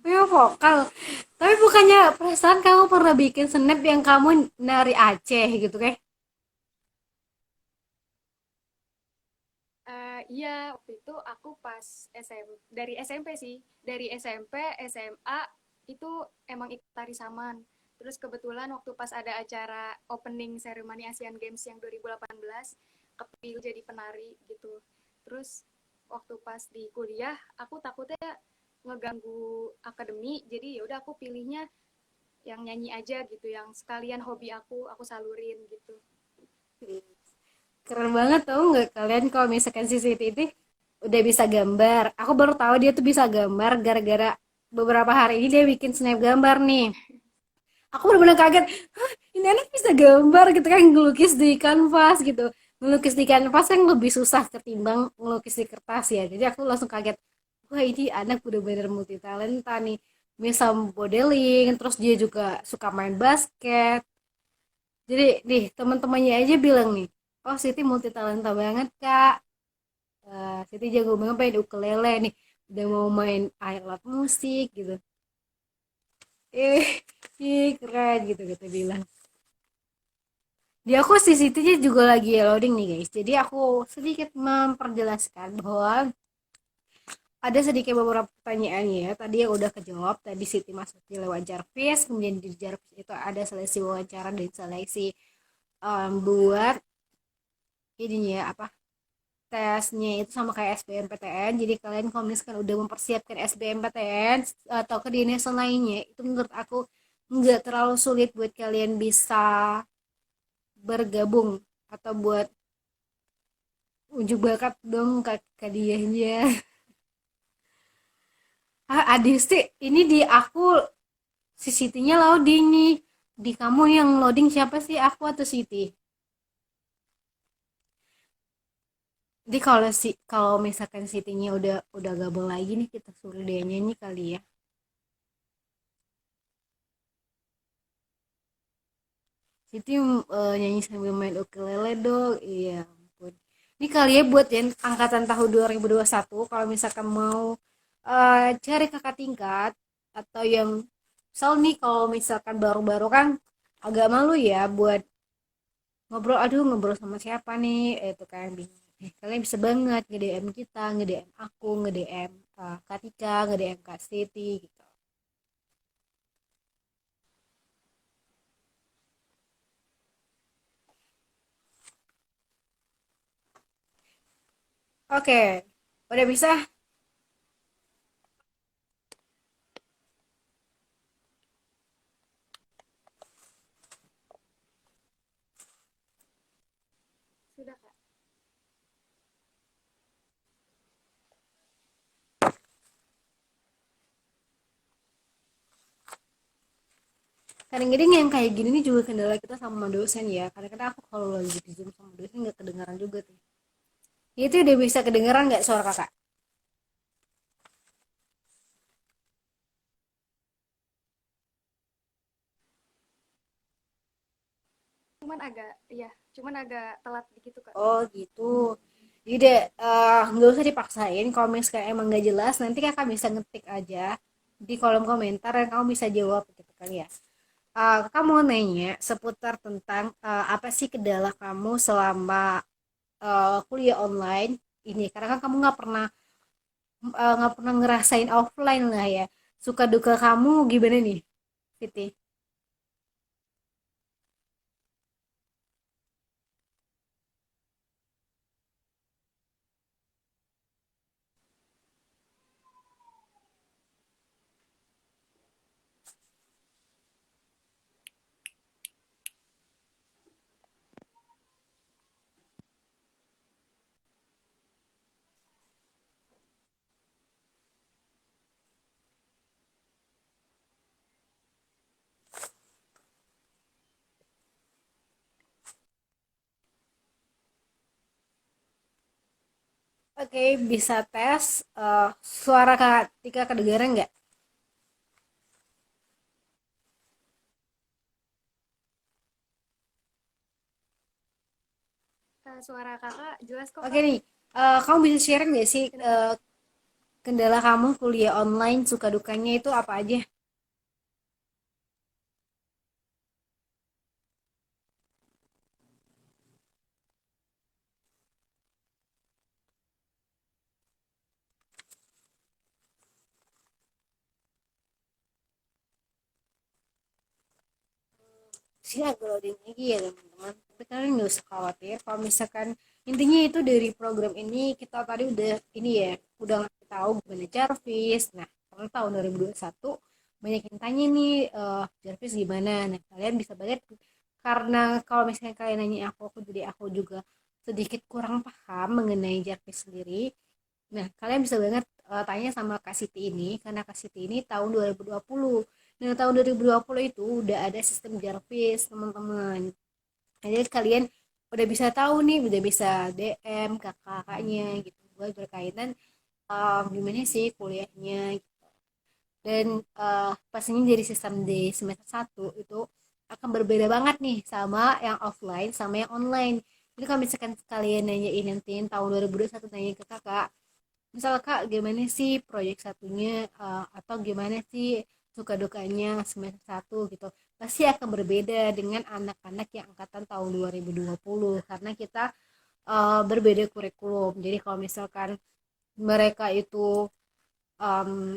Oh, vokal. Tapi bukannya perasaan kamu pernah bikin snap yang kamu nari Aceh gitu kan? Iya, waktu itu aku pas dari SMP sih, dari SMP, SMA itu emang ikut tari saman. Terus kebetulan waktu pas ada acara opening ceremony Asian Games yang 2018, kepilih jadi penari gitu. Terus waktu pas di kuliah, aku takutnya ngeganggu akademi, jadi ya udah aku pilihnya yang nyanyi aja gitu, yang sekalian hobi aku salurin gitu. Keren banget tau nggak kalian, kalau misalkan si Siti itu udah bisa gambar. Aku baru tahu dia tuh bisa gambar gara-gara beberapa hari ini dia bikin snap gambar nih. Aku benar-benar kaget, hah, ini anak bisa gambar gitu kan, ngelukis di kanvas gitu. Ngelukis di kanvas kan lebih susah ketimbang ngelukis di kertas ya, jadi aku langsung kaget, wah ini anak benar-benar multi talenta nih, bisa modeling, terus dia juga suka main basket. Jadi nih teman-temannya aja bilang nih, oh Siti multi talenta banget kak. Siti jago banget main ukulele nih, udah mau main alat musik gitu. eh keren gitu kita bilang. Di aku CCTV juga lagi loading nih guys. Jadi aku sedikit memperjelaskan bahwa ada sedikit beberapa pertanyaan ya. Tadi yang udah kejawab. Tadi Siti masuk di lewat Jarvis. Kemudian di Jarvis itu ada seleksi wawancara dan seleksi buat ininya apa, tesnya itu sama kayak SBMPTN. Jadi kalian kalau misalkan udah mempersiapkan SBMPTN atau kedinasan lainnya, itu menurut aku nggak terlalu sulit buat kalian bisa bergabung atau buat unjuk bakat dong kak, ke dianya. Adik sih ini di aku si Siti-nya loading nih. Di kamu yang loading siapa sih, aku atau Siti? Jadi kalau misalkan Siti-nya udah gabung lagi nih, kita suruh dia nyanyi kali ya. Siti nyanyi sambil main ukulele dong. Iya ampun. Ini kali ya buat yang angkatan tahun 2021, kalau misalkan mau cari kakak tingkat atau yang misal nih, kalau misalkan baru-baru kan agak malu ya buat ngobrol, aduh ngobrol sama siapa nih, itu kan bingung. Kalian bisa banget nge-DM kita, nge-DM aku, nge-DM Kak Tika, nge-DM Kak Siti gitu. Oke, udah bisa. Sudah, Kak. Kadang-kadang yang kayak gini nih juga kendala kita sama dosen ya. Kadang-kadang aku kalau lagi di Zoom sama dosen nggak kedengaran juga tuh. Itu udah bisa kedengaran nggak suara kakak? Cuman agak telat gitu, Kak. Oh gitu. Jadi deh, nggak usah dipaksain. Kalau misalnya emang nggak jelas, nanti kakak bisa ngetik aja di kolom komentar dan kamu bisa jawab gitu kan ya. Kakak mau nanya seputar tentang apa sih kendala kamu selama kuliah online ini? Karena kan kamu nggak pernah ngerasain offline lah ya. Suka duka kamu gimana nih, Siti? Oke, bisa tes suara Kak Tika kedengaran nggak? Suara Kakak jelas kok, Oke Kak. nih, kamu bisa share nggak sih Kedengaran. kendala kamu kuliah online, suka dukanya itu apa aja? Sih agak loading lagi ya teman-teman. Tapi kalian nggak usah khawatir. Kalau misalkan intinya itu dari program ini kita tadi udah ini ya, udah ngasih tahu gimana Jarvis. Nah, karena tahun 2021 banyak yang tanya nih, Jarvis gimana. Nah, kalian bisa banget, karena kalau misalnya kalian nanya aku jadi aku juga sedikit kurang paham mengenai Jarvis sendiri. Nah, kalian bisa banget tanya sama Kak Siti ini, karena Kak Siti ini tahun 2020. Nah, tahun 2020 itu udah ada sistem Jarvis, teman-teman. Nah, jadi kalian udah bisa tahu nih, udah bisa DM kakak-kakaknya gitu buat berkaitan gimana sih kuliahnya. Dan pastinya dari sistem di semester satu itu akan berbeda banget nih sama yang offline sama yang online. Jadi kalau misalkan kalian nanyain nanti tahun 2021 nanya ke kakak, misal kak gimana sih proyek satunya, atau gimana sih suka dukanya semester satu gitu, pasti akan berbeda dengan anak-anak yang angkatan tahun 2020 karena kita berbeda kurikulum. Jadi kalau misalkan mereka itu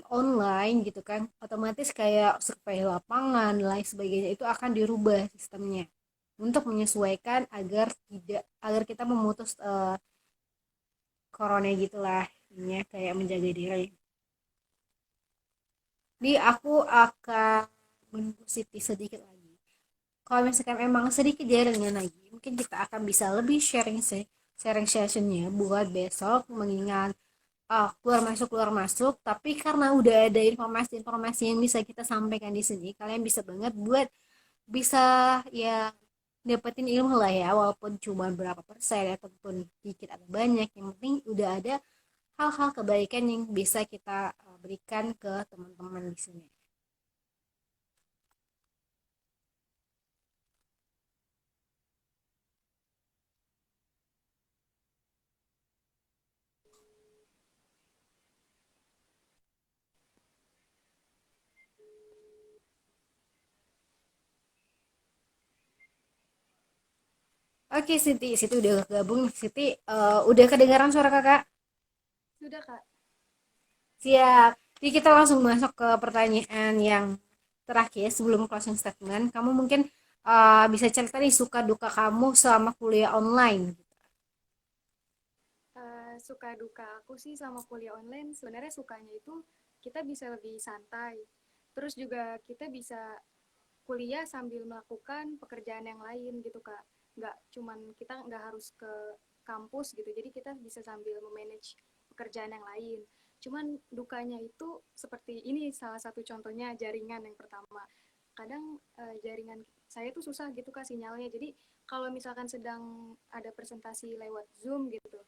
online gitu kan, otomatis kayak survei lapangan dan lain sebagainya itu akan dirubah sistemnya untuk menyesuaikan agar kita memutus corona gitulah, ini kayak menjaga diri. Jadi aku akan menunggu Siti sedikit lagi. Kalau misalkan emang sedikit jaringan lagi, mungkin kita akan bisa lebih sharing sessionnya buat besok, mengingat keluar masuk, tapi karena udah ada informasi-informasi yang bisa kita sampaikan di sini, kalian bisa banget buat bisa ya dapetin ilmu lah ya, walaupun cuma berapa persen ataupun dikit atau banyak, yang penting udah ada hal-hal kebaikan yang bisa kita berikan ke teman-teman di sini. Oke Siti, Siti udah gabung. Siti, udah kedengaran suara kakak? Sudah, Kak. Siap. Jadi kita langsung masuk ke pertanyaan yang terakhir sebelum closing statement. Kamu mungkin bisa cerita nih suka duka kamu selama kuliah online. Suka duka aku sih sama kuliah online, sebenarnya sukanya itu kita bisa lebih santai. Terus juga kita bisa kuliah sambil melakukan pekerjaan yang lain gitu, Kak. Nggak cuman kita nggak harus ke kampus gitu, jadi kita bisa sambil memanage pekerjaan yang lain. Cuman dukanya itu seperti ini, salah satu contohnya jaringan yang pertama. Kadang jaringan saya tuh susah gitu, Kak, sinyalnya. Jadi kalau misalkan sedang ada presentasi lewat Zoom gitu,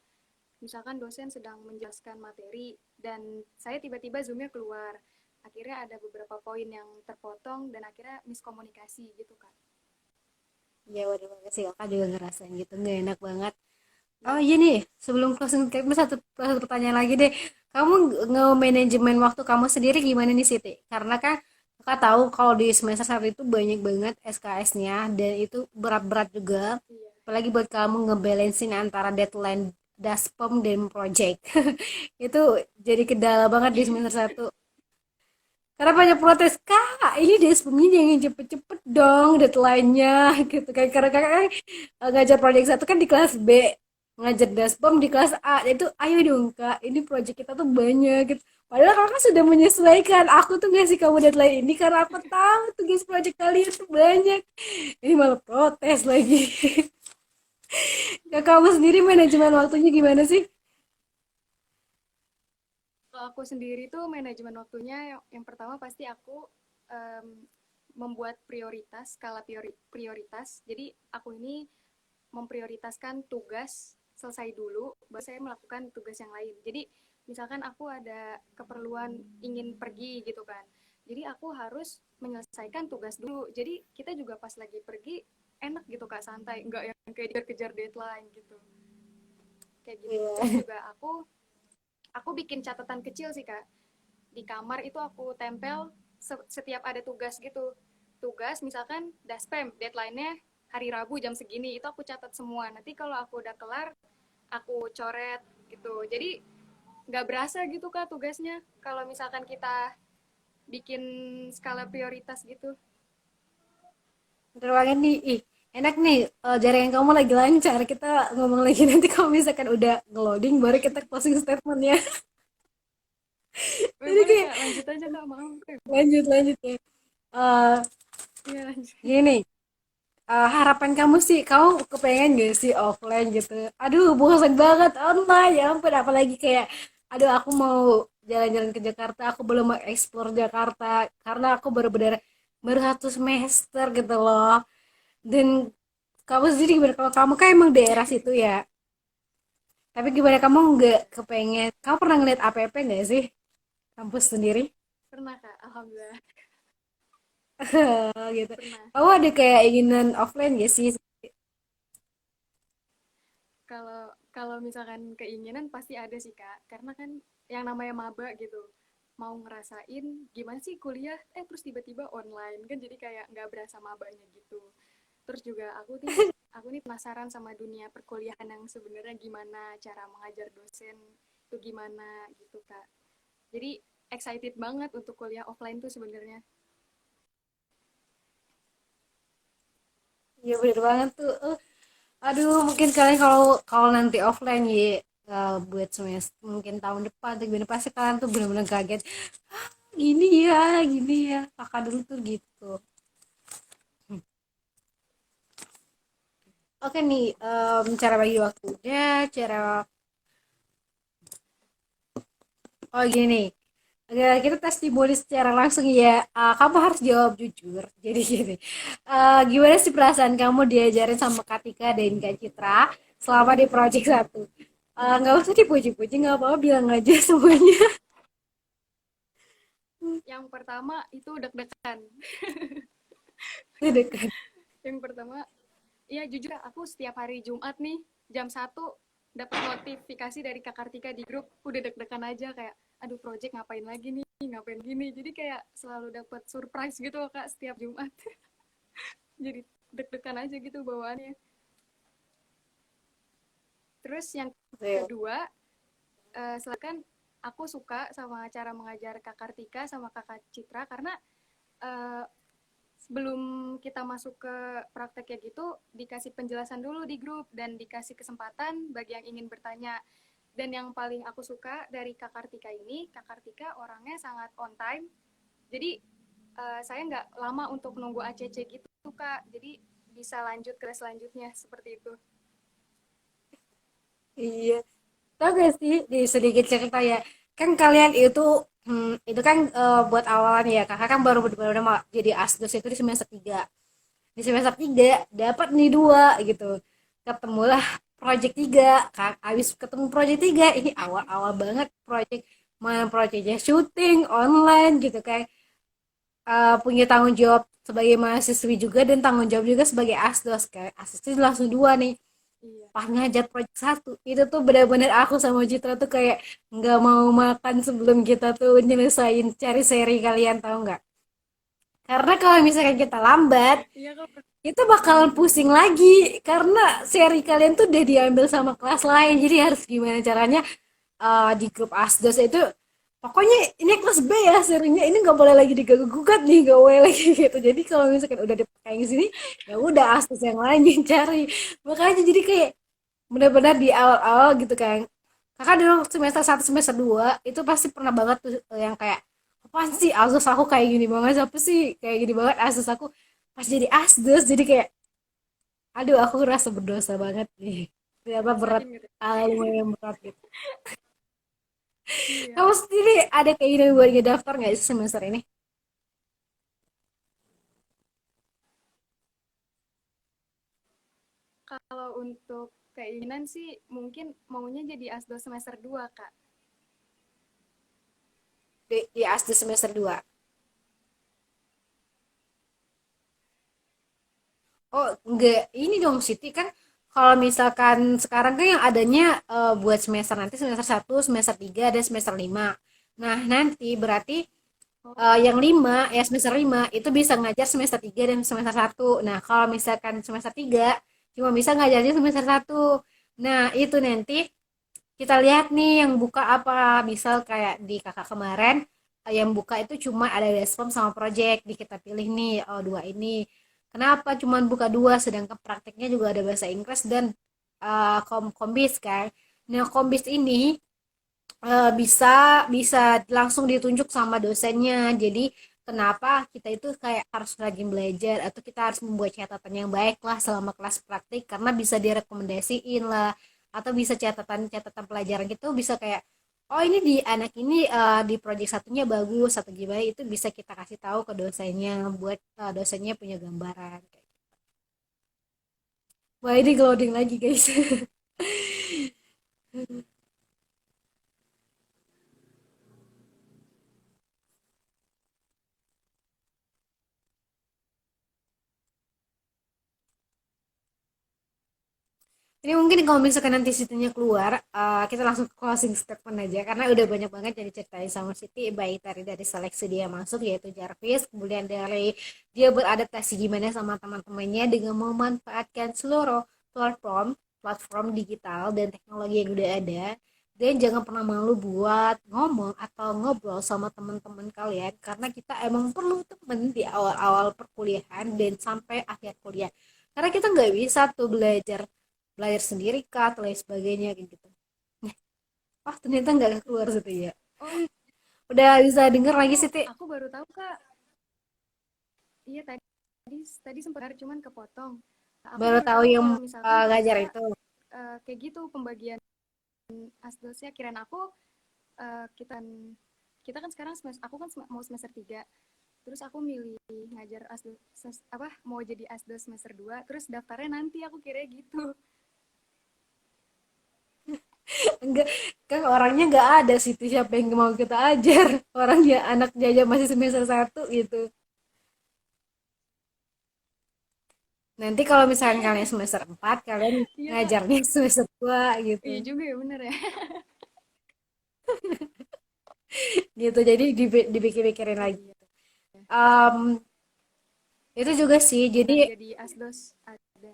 misalkan dosen sedang menjelaskan materi dan saya tiba-tiba zoomnya keluar, akhirnya ada beberapa poin yang terpotong dan akhirnya miskomunikasi gitu, Kak. Ya waduh banget sih kakak juga ngerasain gitu, nggak enak banget. Oh Iya. iya nih, sebelum closing statement satu pertanyaan lagi deh. Kamu nge-manajemen waktu kamu sendiri gimana nih Siti? Karena kan kakak tahu kalau di semester 1 itu banyak banget SKS-nya dan itu berat-berat juga. Iya. Apalagi buat kamu ngebalancein antara deadline daspem dan project. Itu jadi kendala banget di semester 1. Karena banyak protes, kak ini daspemnya jangan cepet-cepet dong deadline-nya gitu kan. Karena kakak kan ngajar project satu kan di kelas B, ngajar daspem di kelas A. Itu ayo dong kak, ini project kita tuh banyak gitu. Padahal kakak sudah menyesuaikan, aku tuh ngasih kamu deadline ini karena aku tahu tugas project kalian tuh banyak. Ini malah protes lagi. Kakak kamu sendiri manajemen waktunya gimana sih? Kalau aku sendiri tuh manajemen waktunya yang pertama pasti aku um, membuat prioritas, skala prioritas. Jadi aku ini memprioritaskan tugas selesai dulu, baru saya melakukan tugas yang lain. Jadi misalkan aku ada keperluan ingin pergi gitu kan, jadi aku harus menyelesaikan tugas dulu. Jadi kita juga pas lagi pergi enak gitu, Kak, santai, nggak yang kayak dikejar deadline gitu, kayak gitu. Terus Iya. juga aku bikin catatan kecil sih, Kak, di kamar itu aku tempel setiap ada tugas gitu. Tugas misalkan daspem, deadline-nya hari Rabu jam segini, itu aku catat semua. Nanti kalau aku udah kelar, aku coret gitu. Jadi nggak berasa gitu, Kak, tugasnya. Kalau misalkan kita bikin skala prioritas gitu. Bener banget nih. Ih, enak nih. Jaringan kamu lagi lancar. Kita ngomong lagi nanti kalau misalkan udah ngeloading baru kita closing statement ya. Jadi Boleh, kayak Kak, lanjut aja, Kak. Maaf, Kak. lanjut lanjut ya. Eh Iya, lanjut. gini, harapan kamu sih, kamu kepengen gak sih offline gitu? Aduh, bosan banget online ya ampun. Apalagi kayak, aduh aku mau jalan-jalan ke Jakarta, aku belum mau explore Jakarta karena aku baru baru 1 semester gitu loh. Dan kamu sendiri gimana? Kalau kamu kan emang daerah situ ya. Tapi gimana kamu nggak kepengen? Kamu pernah ngeliat APP nggak sih kampus sendiri? Pernah, Kak. Alhamdulillah. Gitu. Pernah. Kamu ada kayak keinginan offline gak sih? Kalau kalau misalkan keinginan pasti ada sih, Kak. Karena kan yang namanya maba gitu, mau ngerasain gimana sih kuliah, terus tiba-tiba online kan, jadi kayak nggak berasa mabanya gitu. Terus juga aku nih penasaran sama dunia perkuliahan yang sebenarnya gimana, cara mengajar dosen itu gimana gitu, Kak. Jadi excited banget untuk kuliah offline tuh sebenarnya. Iya bener banget tuh. Aduh, mungkin kalian kalau kalau nanti offline ya, buat semester mungkin tahun depan atau gimana pasti kalian tuh bener-bener kaget. Gini ya, gini ya. Kakak dulu tuh gitu. Oke nih, cara bagi waktunya, cara Oh gini, kita testimoni secara langsung ya. Kamu harus jawab jujur. Jadi gini, gimana sih perasaan kamu diajarin sama Katika dan Kak Citra selama di project satu? Nggak usah dipuji-puji, nggak apa-apa, bilang aja semuanya. Yang pertama itu deg-degan. Dekat. Yang pertama, ya jujur aku setiap hari Jumat nih jam 1 dapat notifikasi dari Kak Kartika di grup, udah deg-degan aja kayak aduh project ngapain lagi nih, ngapain gini. Jadi kayak selalu dapat surprise gitu loh Kak setiap Jumat. Jadi deg-degan aja gitu bawaannya. Terus yang kedua, silakan aku suka sama cara mengajar Kak Kartika sama Kakak Citra karena eh, sebelum kita masuk ke praktek kayak gitu dikasih penjelasan dulu di grup dan dikasih kesempatan bagi yang ingin bertanya. Dan yang paling aku suka dari Kak Kartika ini, Kak Kartika orangnya sangat on time. Jadi saya nggak lama untuk nunggu ACC gitu Kak. Jadi bisa lanjut ke selanjutnya seperti itu. Iya. Tahu gak sih di sedikit cerita ya, kan kalian itu itu kan buat awalan ya, kakak kan baru benar-benar mau jadi asdos itu di semester 3. Di semester 3 dapat nih dua gitu, ketemulah project 3 kan. Abis ketemu project 3 ini awal-awal banget project, mana projectnya syuting online gitu kan. Punya tanggung jawab sebagai mahasiswi juga dan tanggung jawab juga sebagai asdos kan. Asdos itu langsung dua nih, Iya. pas ngajak project satu itu tuh benar-benar aku sama Citra tuh kayak nggak mau makan sebelum kita tuh nyelesain cari seri, kalian tahu nggak? Karena kalau misalkan kita lambat Iya Kak. itu bakalan pusing lagi karena seri kalian tuh udah diambil sama kelas lain, jadi harus gimana caranya di grup asdos itu pokoknya ini kelas B ya serinya, ini nggak boleh lagi diganggu gugat nih, nggak boleh lagi gitu. Jadi kalau misalkan udah dipakai di sini ya udah asdos yang lain yang cari. Makanya jadi kayak benar-benar di awal-awal gitu kan, kakak dulu semester 1 semester 2 itu pasti pernah banget tuh yang kayak apaan sih asdos aku kayak gini banget, apa sih kayak gini banget asdos aku. Pas jadi asdos jadi kayak aduh aku ngerasa berdosa banget nih, ternyata berat, Rasain gitu. lumayan berat gitu. Iya. Kamu sendiri ada keinginan buat ngedaftar nggak sih semester ini? Kalau untuk keinginan sih mungkin maunya jadi asdo semester 2 Kak. Di asdos semester 2. Oh, enggak. Ini dong Siti kan kalau misalkan sekarang kan yang adanya buat semester nanti semester 1 semester 3 dan semester 5. Nah, nanti berarti Oh, yang 5 ya semester 5 itu bisa ngajar semester 3 dan semester 1. Nah, kalau misalkan semester 3 cuma bisa ngajarnya semester 1. Nah, itu nanti kita lihat nih yang buka apa. Misal kayak di kakak kemarin yang buka itu cuma ada respon sama project, di kita pilih nih dua ini. Kenapa cuma buka dua sedangkan prakteknya juga ada bahasa Inggris dan kombis kan. Nah, kombis ini bisa bisa langsung ditunjuk sama dosennya. Jadi kenapa kita itu kayak harus rajin belajar atau kita harus membuat catatan yang baik lah selama kelas praktik karena bisa direkomendasiin lah, atau bisa catatan-catatan pelajaran gitu bisa kayak oh ini di anak ini di project satunya bagus atau gimana, itu bisa kita kasih tahu ke dosennya buat dosennya punya gambaran. Wah ini loading lagi guys. Ini mungkin kalau misalkan nanti Siti-nya keluar, kita langsung ke closing statement aja karena udah banyak banget yang diceritain sama Siti, baik dari seleksi dia masuk yaitu Jarvis, kemudian dari dia beradaptasi gimana sama teman-temannya dengan memanfaatkan seluruh platform platform digital dan teknologi yang udah ada, dan jangan pernah malu buat ngomong atau ngobrol sama teman-teman kalian karena kita emang perlu temen di awal-awal perkuliahan dan sampai akhir kuliah, karena kita nggak bisa tuh belajar belajar sendiri kah atau lain sebagainya kayak gitu. Nah, wah ternyata nggak keluar situ ya. oh, Udah bisa denger lagi oh, sih Ti. aku baru tahu Kak. Iya tadi tadi sempat cuman kepotong. Aku Baru baru tahu tahu yang kalau misalkan ngajar kita itu. kayak gitu pembagian asdosnya. Kirain aku kita kita kan sekarang semester, aku kan mau semester 3. Terus aku milih ngajar asdos apa mau jadi asdos semester 2, terus daftarnya nanti aku kira gitu. Enggak, kan orangnya nggak ada situ siapa yang mau kita ajar. Orangnya anaknya aja masih semester satu gitu. Nanti kalau misalkan kalian semester 4 kalian Iya Kak. ngajarnya semester 2 gitu. Iya juga ya bener ya. Gitu, jadi dipikir-pikirin Oh lagi. iya. Em, itu juga sih, jadi Daftar jadi asdos ada.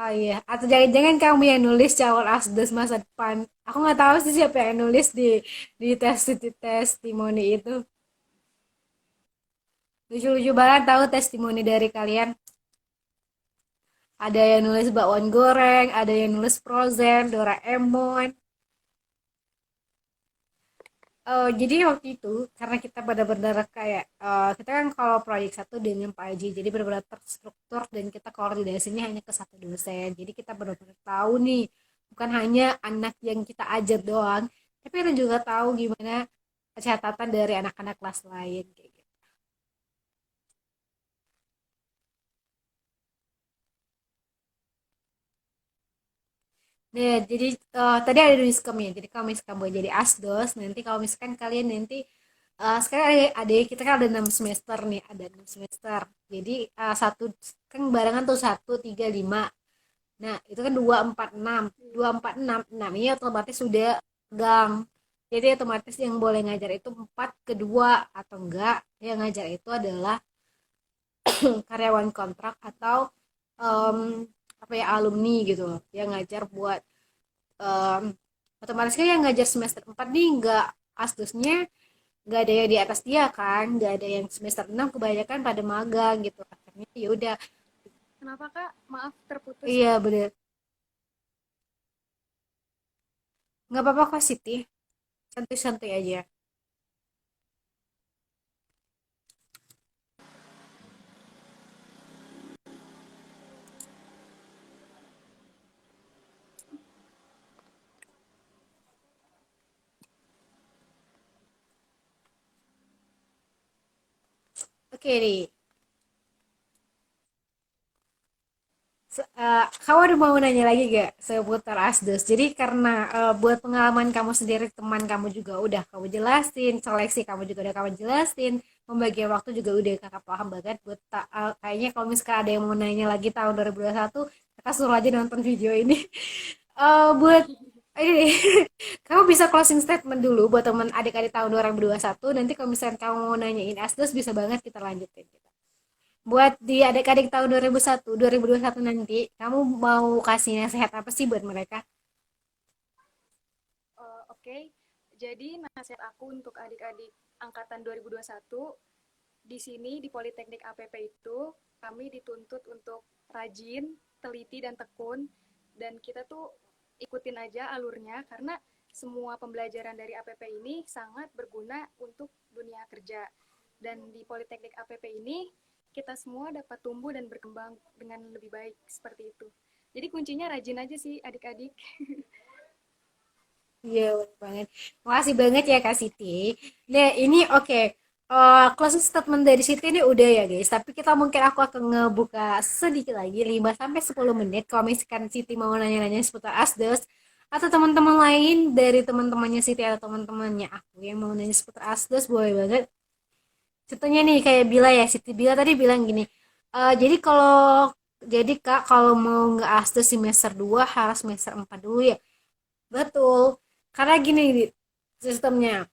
oh iya, atau jangan-jangan kamu yang nulis calon asdos masa depan. Aku nggak tahu sih siapa yang nulis di testimoni itu. Lucu-lucu banget tahu testimoni dari kalian. Ada yang nulis bakwan goreng, ada yang nulis Frozen, Doraemon. Jadi waktu itu karena kita benar-benar kayak kita kan kalau proyek satu dengan Pak Haji, jadi benar-benar terstruktur dan kita koordinasinya hanya ke satu dosen. Jadi kita benar-benar tahu nih, bukan hanya anak yang kita ajar doang, tapi kita juga tahu gimana catatan dari anak-anak kelas lain kayak gitu. Nah, jadi tadi ada di diskomnya. Jadi kalau misalkan mau jadi asdos, nanti kalau misalkan kalian nanti sekarang ada kita kan ada 6 semester nih, ada 6 semester. Jadi satu kan barengan tuh 1, 3, 5. Nah, itu kan 2, 4, 6. 2, 4, 6 ini otomatis sudah pegang. Jadi otomatis yang boleh ngajar itu 4 ke 2 atau enggak yang ngajar itu adalah karyawan kontrak atau em, apa ya alumni gitu loh. Yang ngajar buat em, otomatis kan yang ngajar semester 4 nih enggak asdusnya nggak ada yang di atas dia kan, nggak ada yang semester 6 kebanyakan pada magang gitu, akhirnya ya udah. Kenapa Kak? Maaf terputus. Iya bener, nggak apa-apa kok Siti, santuy-santuy aja. Oke nih, kamu ada mau nanya lagi gak seputar asdos? Jadi karena buat pengalaman kamu sendiri, teman kamu juga udah kamu jelasin, seleksi kamu juga udah kamu jelasin, pembagian waktu juga udah kakak paham banget. Buat kayaknya kalau misalkan ada yang mau nanya lagi tahun 2021, kakak suruh aja nonton video ini. Buat ini kamu bisa closing statement dulu buat teman adik-adik tahun 2021. Nanti kalau misalkan kamu mau nanyain asdos bisa banget kita lanjutin gitu. Buat di adik-adik tahun 2021 nanti, kamu mau kasih nasihat apa sih buat mereka? Oke. Jadi nasihat aku untuk adik-adik angkatan 2021 di sini di Politeknik APP itu kami dituntut untuk rajin, teliti dan tekun dan kita tuh ikutin aja alurnya karena semua pembelajaran dari APP ini sangat berguna untuk dunia kerja. Dan di Politeknik APP ini kita semua dapat tumbuh dan berkembang dengan lebih baik seperti itu. Jadi kuncinya rajin aja sih adik-adik. Iya, bener banget. Makasih banget ya Kak Siti. Nah, ini oke. Closing statement dari Siti ini udah ya guys. Tapi kita mungkin aku akan ngebuka sedikit lagi 5 sampai 10 menit. Kalau misalkan Siti mau nanya-nanya seputar Asdos atau teman-teman lain dari teman-temannya Siti atau teman-temannya aku yang mau nanya seputar Asdos boleh banget. Contohnya nih kayak Bila ya, Siti Bila tadi bilang gini. Jadi jadi Kak kalau mau nge Asdos semester 2 harus semester 4 dulu ya. Betul. Karena gini sistemnya.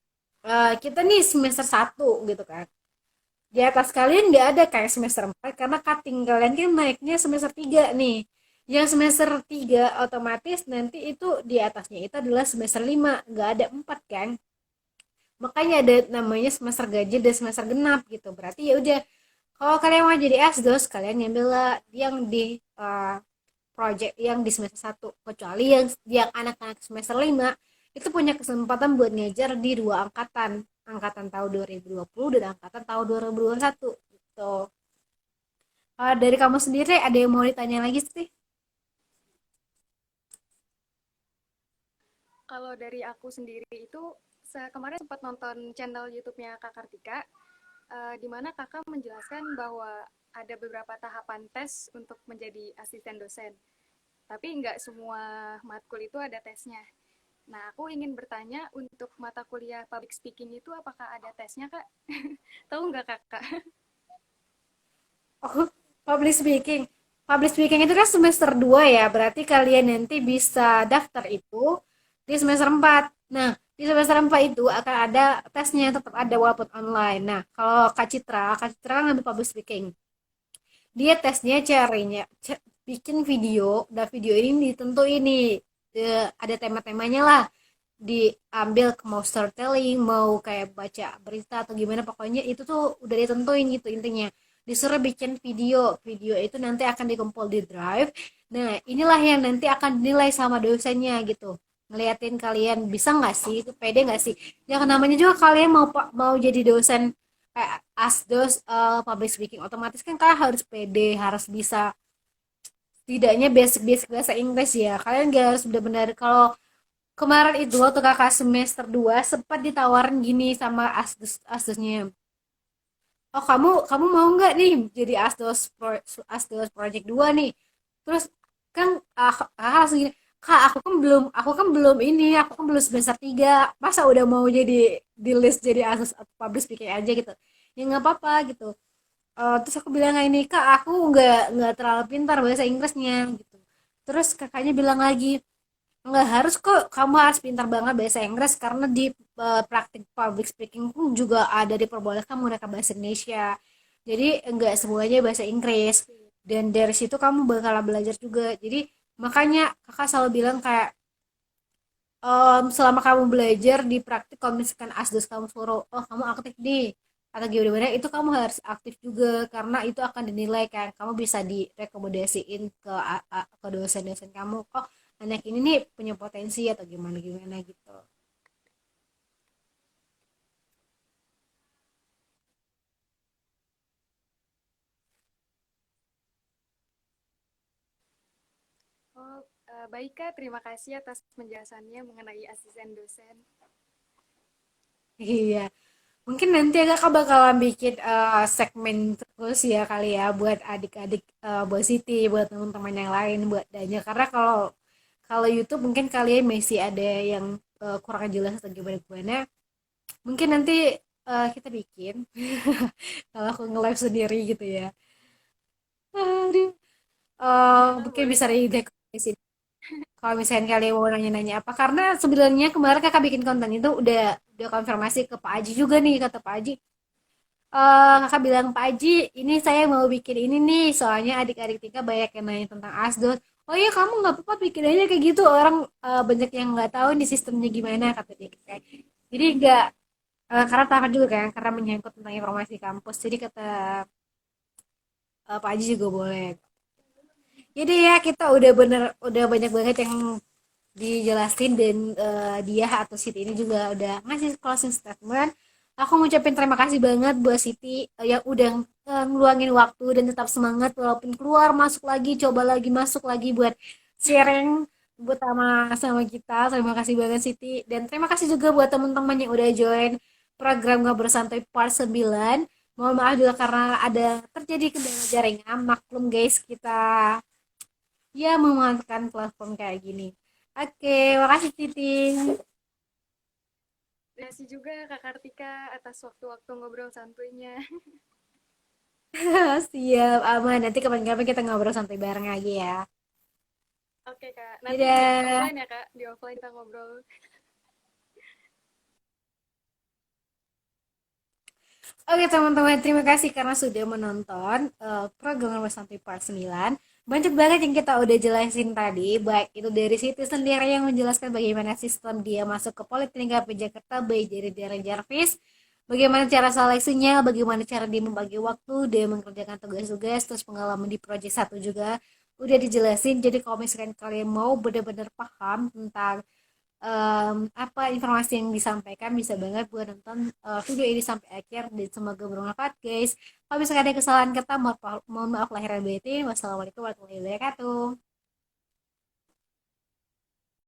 Kita nih semester 1 gitu kan. Di atas kalian nggak ada kayak semester 4 karena cutting kalian kan naiknya semester 3 nih. Yang semester 3 otomatis nanti itu di atasnya itu adalah semester 5 nggak ada 4 kan. Makanya ada namanya semester ganjil dan semester genap gitu. Berarti ya udah kalau kalian mau jadi asdos kalian ngambil yang di project yang di semester 1 kecuali yang anak-anak semester 5 itu punya kesempatan buat ngajar di dua angkatan tahun 2020 dan angkatan tahun 2021 gitu. Dari kamu sendiri ada yang mau ditanya lagi sih? Kalau dari aku sendiri itu, kemarin sempat nonton channel YouTube-nya Kak Kartika, di mana kakak menjelaskan bahwa ada beberapa tahapan tes untuk menjadi asisten dosen. Tapi nggak semua matkul itu ada tesnya. Nah, aku ingin bertanya untuk mata kuliah public speaking itu apakah ada tesnya, Kak? Tahu nggak, Kakak? Oh, public speaking. Public speaking itu kan semester 2 ya, berarti kalian nanti bisa daftar itu di semester 4. Nah, di semester 4 itu akan ada tesnya, tetap ada walaupun online. Nah, kalau Kak Citra kan ngambil public speaking. Dia tesnya caranya bikin video, dan video ini ditentuin nih, ada tema-temanya lah, diambil mau storytelling, mau kayak baca berita atau gimana, pokoknya itu tuh udah ditentuin gitu intinya. Disuruh bikin video, video itu nanti akan dikumpul di drive. Nah, inilah yang nanti akan dinilai sama dosennya gitu, ngeliatin kalian bisa nggak sih, pede nggak sih. Ya namanya juga kalian mau jadi dosen kayak asdos, public speaking, otomatis kan kalian harus pede, harus bisa setidaknya basic-basic bahasa Inggris ya. Kalian gak harus benar-benar. Kalau kemarin itu waktu kakak semester 2 sempat ditawarin gini sama asdosnya, oh kamu mau nggak nih jadi asdos project 2 nih. Terus kan kakak langsung gini, kak aku kan belum ini, aku kan belum semester 3, masa udah mau jadi di list jadi asdos public speaking aja gitu. Ya nggak apa-apa gitu. Terus aku bilang ini, kak aku nggak terlalu pintar bahasa Inggrisnya gitu. Terus kakaknya bilang lagi, nggak harus kok kamu harus pintar banget bahasa Inggris, karena di praktik public speaking pun juga ada diperbolehkan menggunakan bahasa Indonesia. Jadi enggak semuanya bahasa Inggris, dan dari situ kamu bakal belajar juga. Jadi makanya kakak selalu bilang kayak, selama kamu belajar di praktik, kalau misalkan asdos kamu suruh, oh kamu aktif nih atau gimana, itu kamu harus aktif juga, karena itu akan dinilai kan, kamu bisa direkomendasiin ke dosen-dosen kamu, oh anak ini nih punya potensi atau gimana gimana gitu. Oh, baik, Kak. Terima kasih atas penjelasannya mengenai asisten dosen. Iya, mungkin nanti kakak bakalan bikin segmen terus ya kali ya, buat adik-adik, buat Siti, buat teman-teman yang lain, buat Danya, karena kalau kalau YouTube mungkin kalian masih ada yang kurang jelas atau gimana gimana, mungkin nanti kita bikin kalau aku nge-live sendiri gitu ya. Aduh. Ah, Mungkin boleh, bisa Kak. direkomendasi kalau misalnya kalian mau nanya-nanya apa, karena sebenarnya kemarin kakak bikin konten itu udah konfirmasi ke Pak Aji juga nih, kata Pak Aji, kakak bilang, Pak Aji ini saya mau bikin ini nih, soalnya adik-adik Tika banyak yang nanya tentang asdos. Oh iya kamu nggak apa-apa bikin aja kayak gitu, orang banyak yang nggak tahu di sistemnya gimana, kata dia kayak. Jadi nggak, karena takut juga kan, karena menyangkut tentang informasi kampus, jadi kata Pak Aji juga boleh. Jadi ya kita udah banyak banget yang dijelasin, dan dia atau Siti ini juga udah ngasih closing statement. Aku ngucapin terima kasih banget buat Siti, yang udah ngeluangin waktu dan tetap semangat walaupun keluar masuk lagi, coba lagi masuk lagi buat sharing buat sama kita. Terima kasih banget Siti, dan terima kasih juga buat teman-teman yang udah join program Ngobrol Santai Part 9. Mohon maaf juga karena ada terjadi kendala jaringan, maklum guys, kita ya memanfaatkan platform kayak gini. Oke, makasih Titing. Terima kasih juga Kak Kartika atas waktu-waktu ngobrol santuinya. Siap, aman. Nanti kapan-kapan kita ngobrol santai bareng lagi ya. Oke, Kak. Nanti di Dadah. offline ya, Kak. Di offline kita ngobrol. Oke teman-teman, terima kasih karena sudah menonton program Ngobrol Santai Part 9. Banyak banget yang kita udah jelasin tadi, baik itu dari Siti sendiri yang menjelaskan bagaimana sistem dia masuk ke Politeknik Jakarta, baik dari Darren Jarvis, bagaimana cara seleksinya, bagaimana cara dia membagi waktu, dia mengerjakan tugas-tugas, terus pengalaman di Project 1 juga udah dijelasin. Jadi kalau misalkan kalian mau benar-benar paham tentang apa informasi yang disampaikan, bisa banget buat nonton video ini sampai akhir, dan semoga bermanfaat guys. Kalau misalkan ada kesalahan kata, mohon maaf lahir dan batin. Wassalamualaikum warahmatullahi wabarakatuh.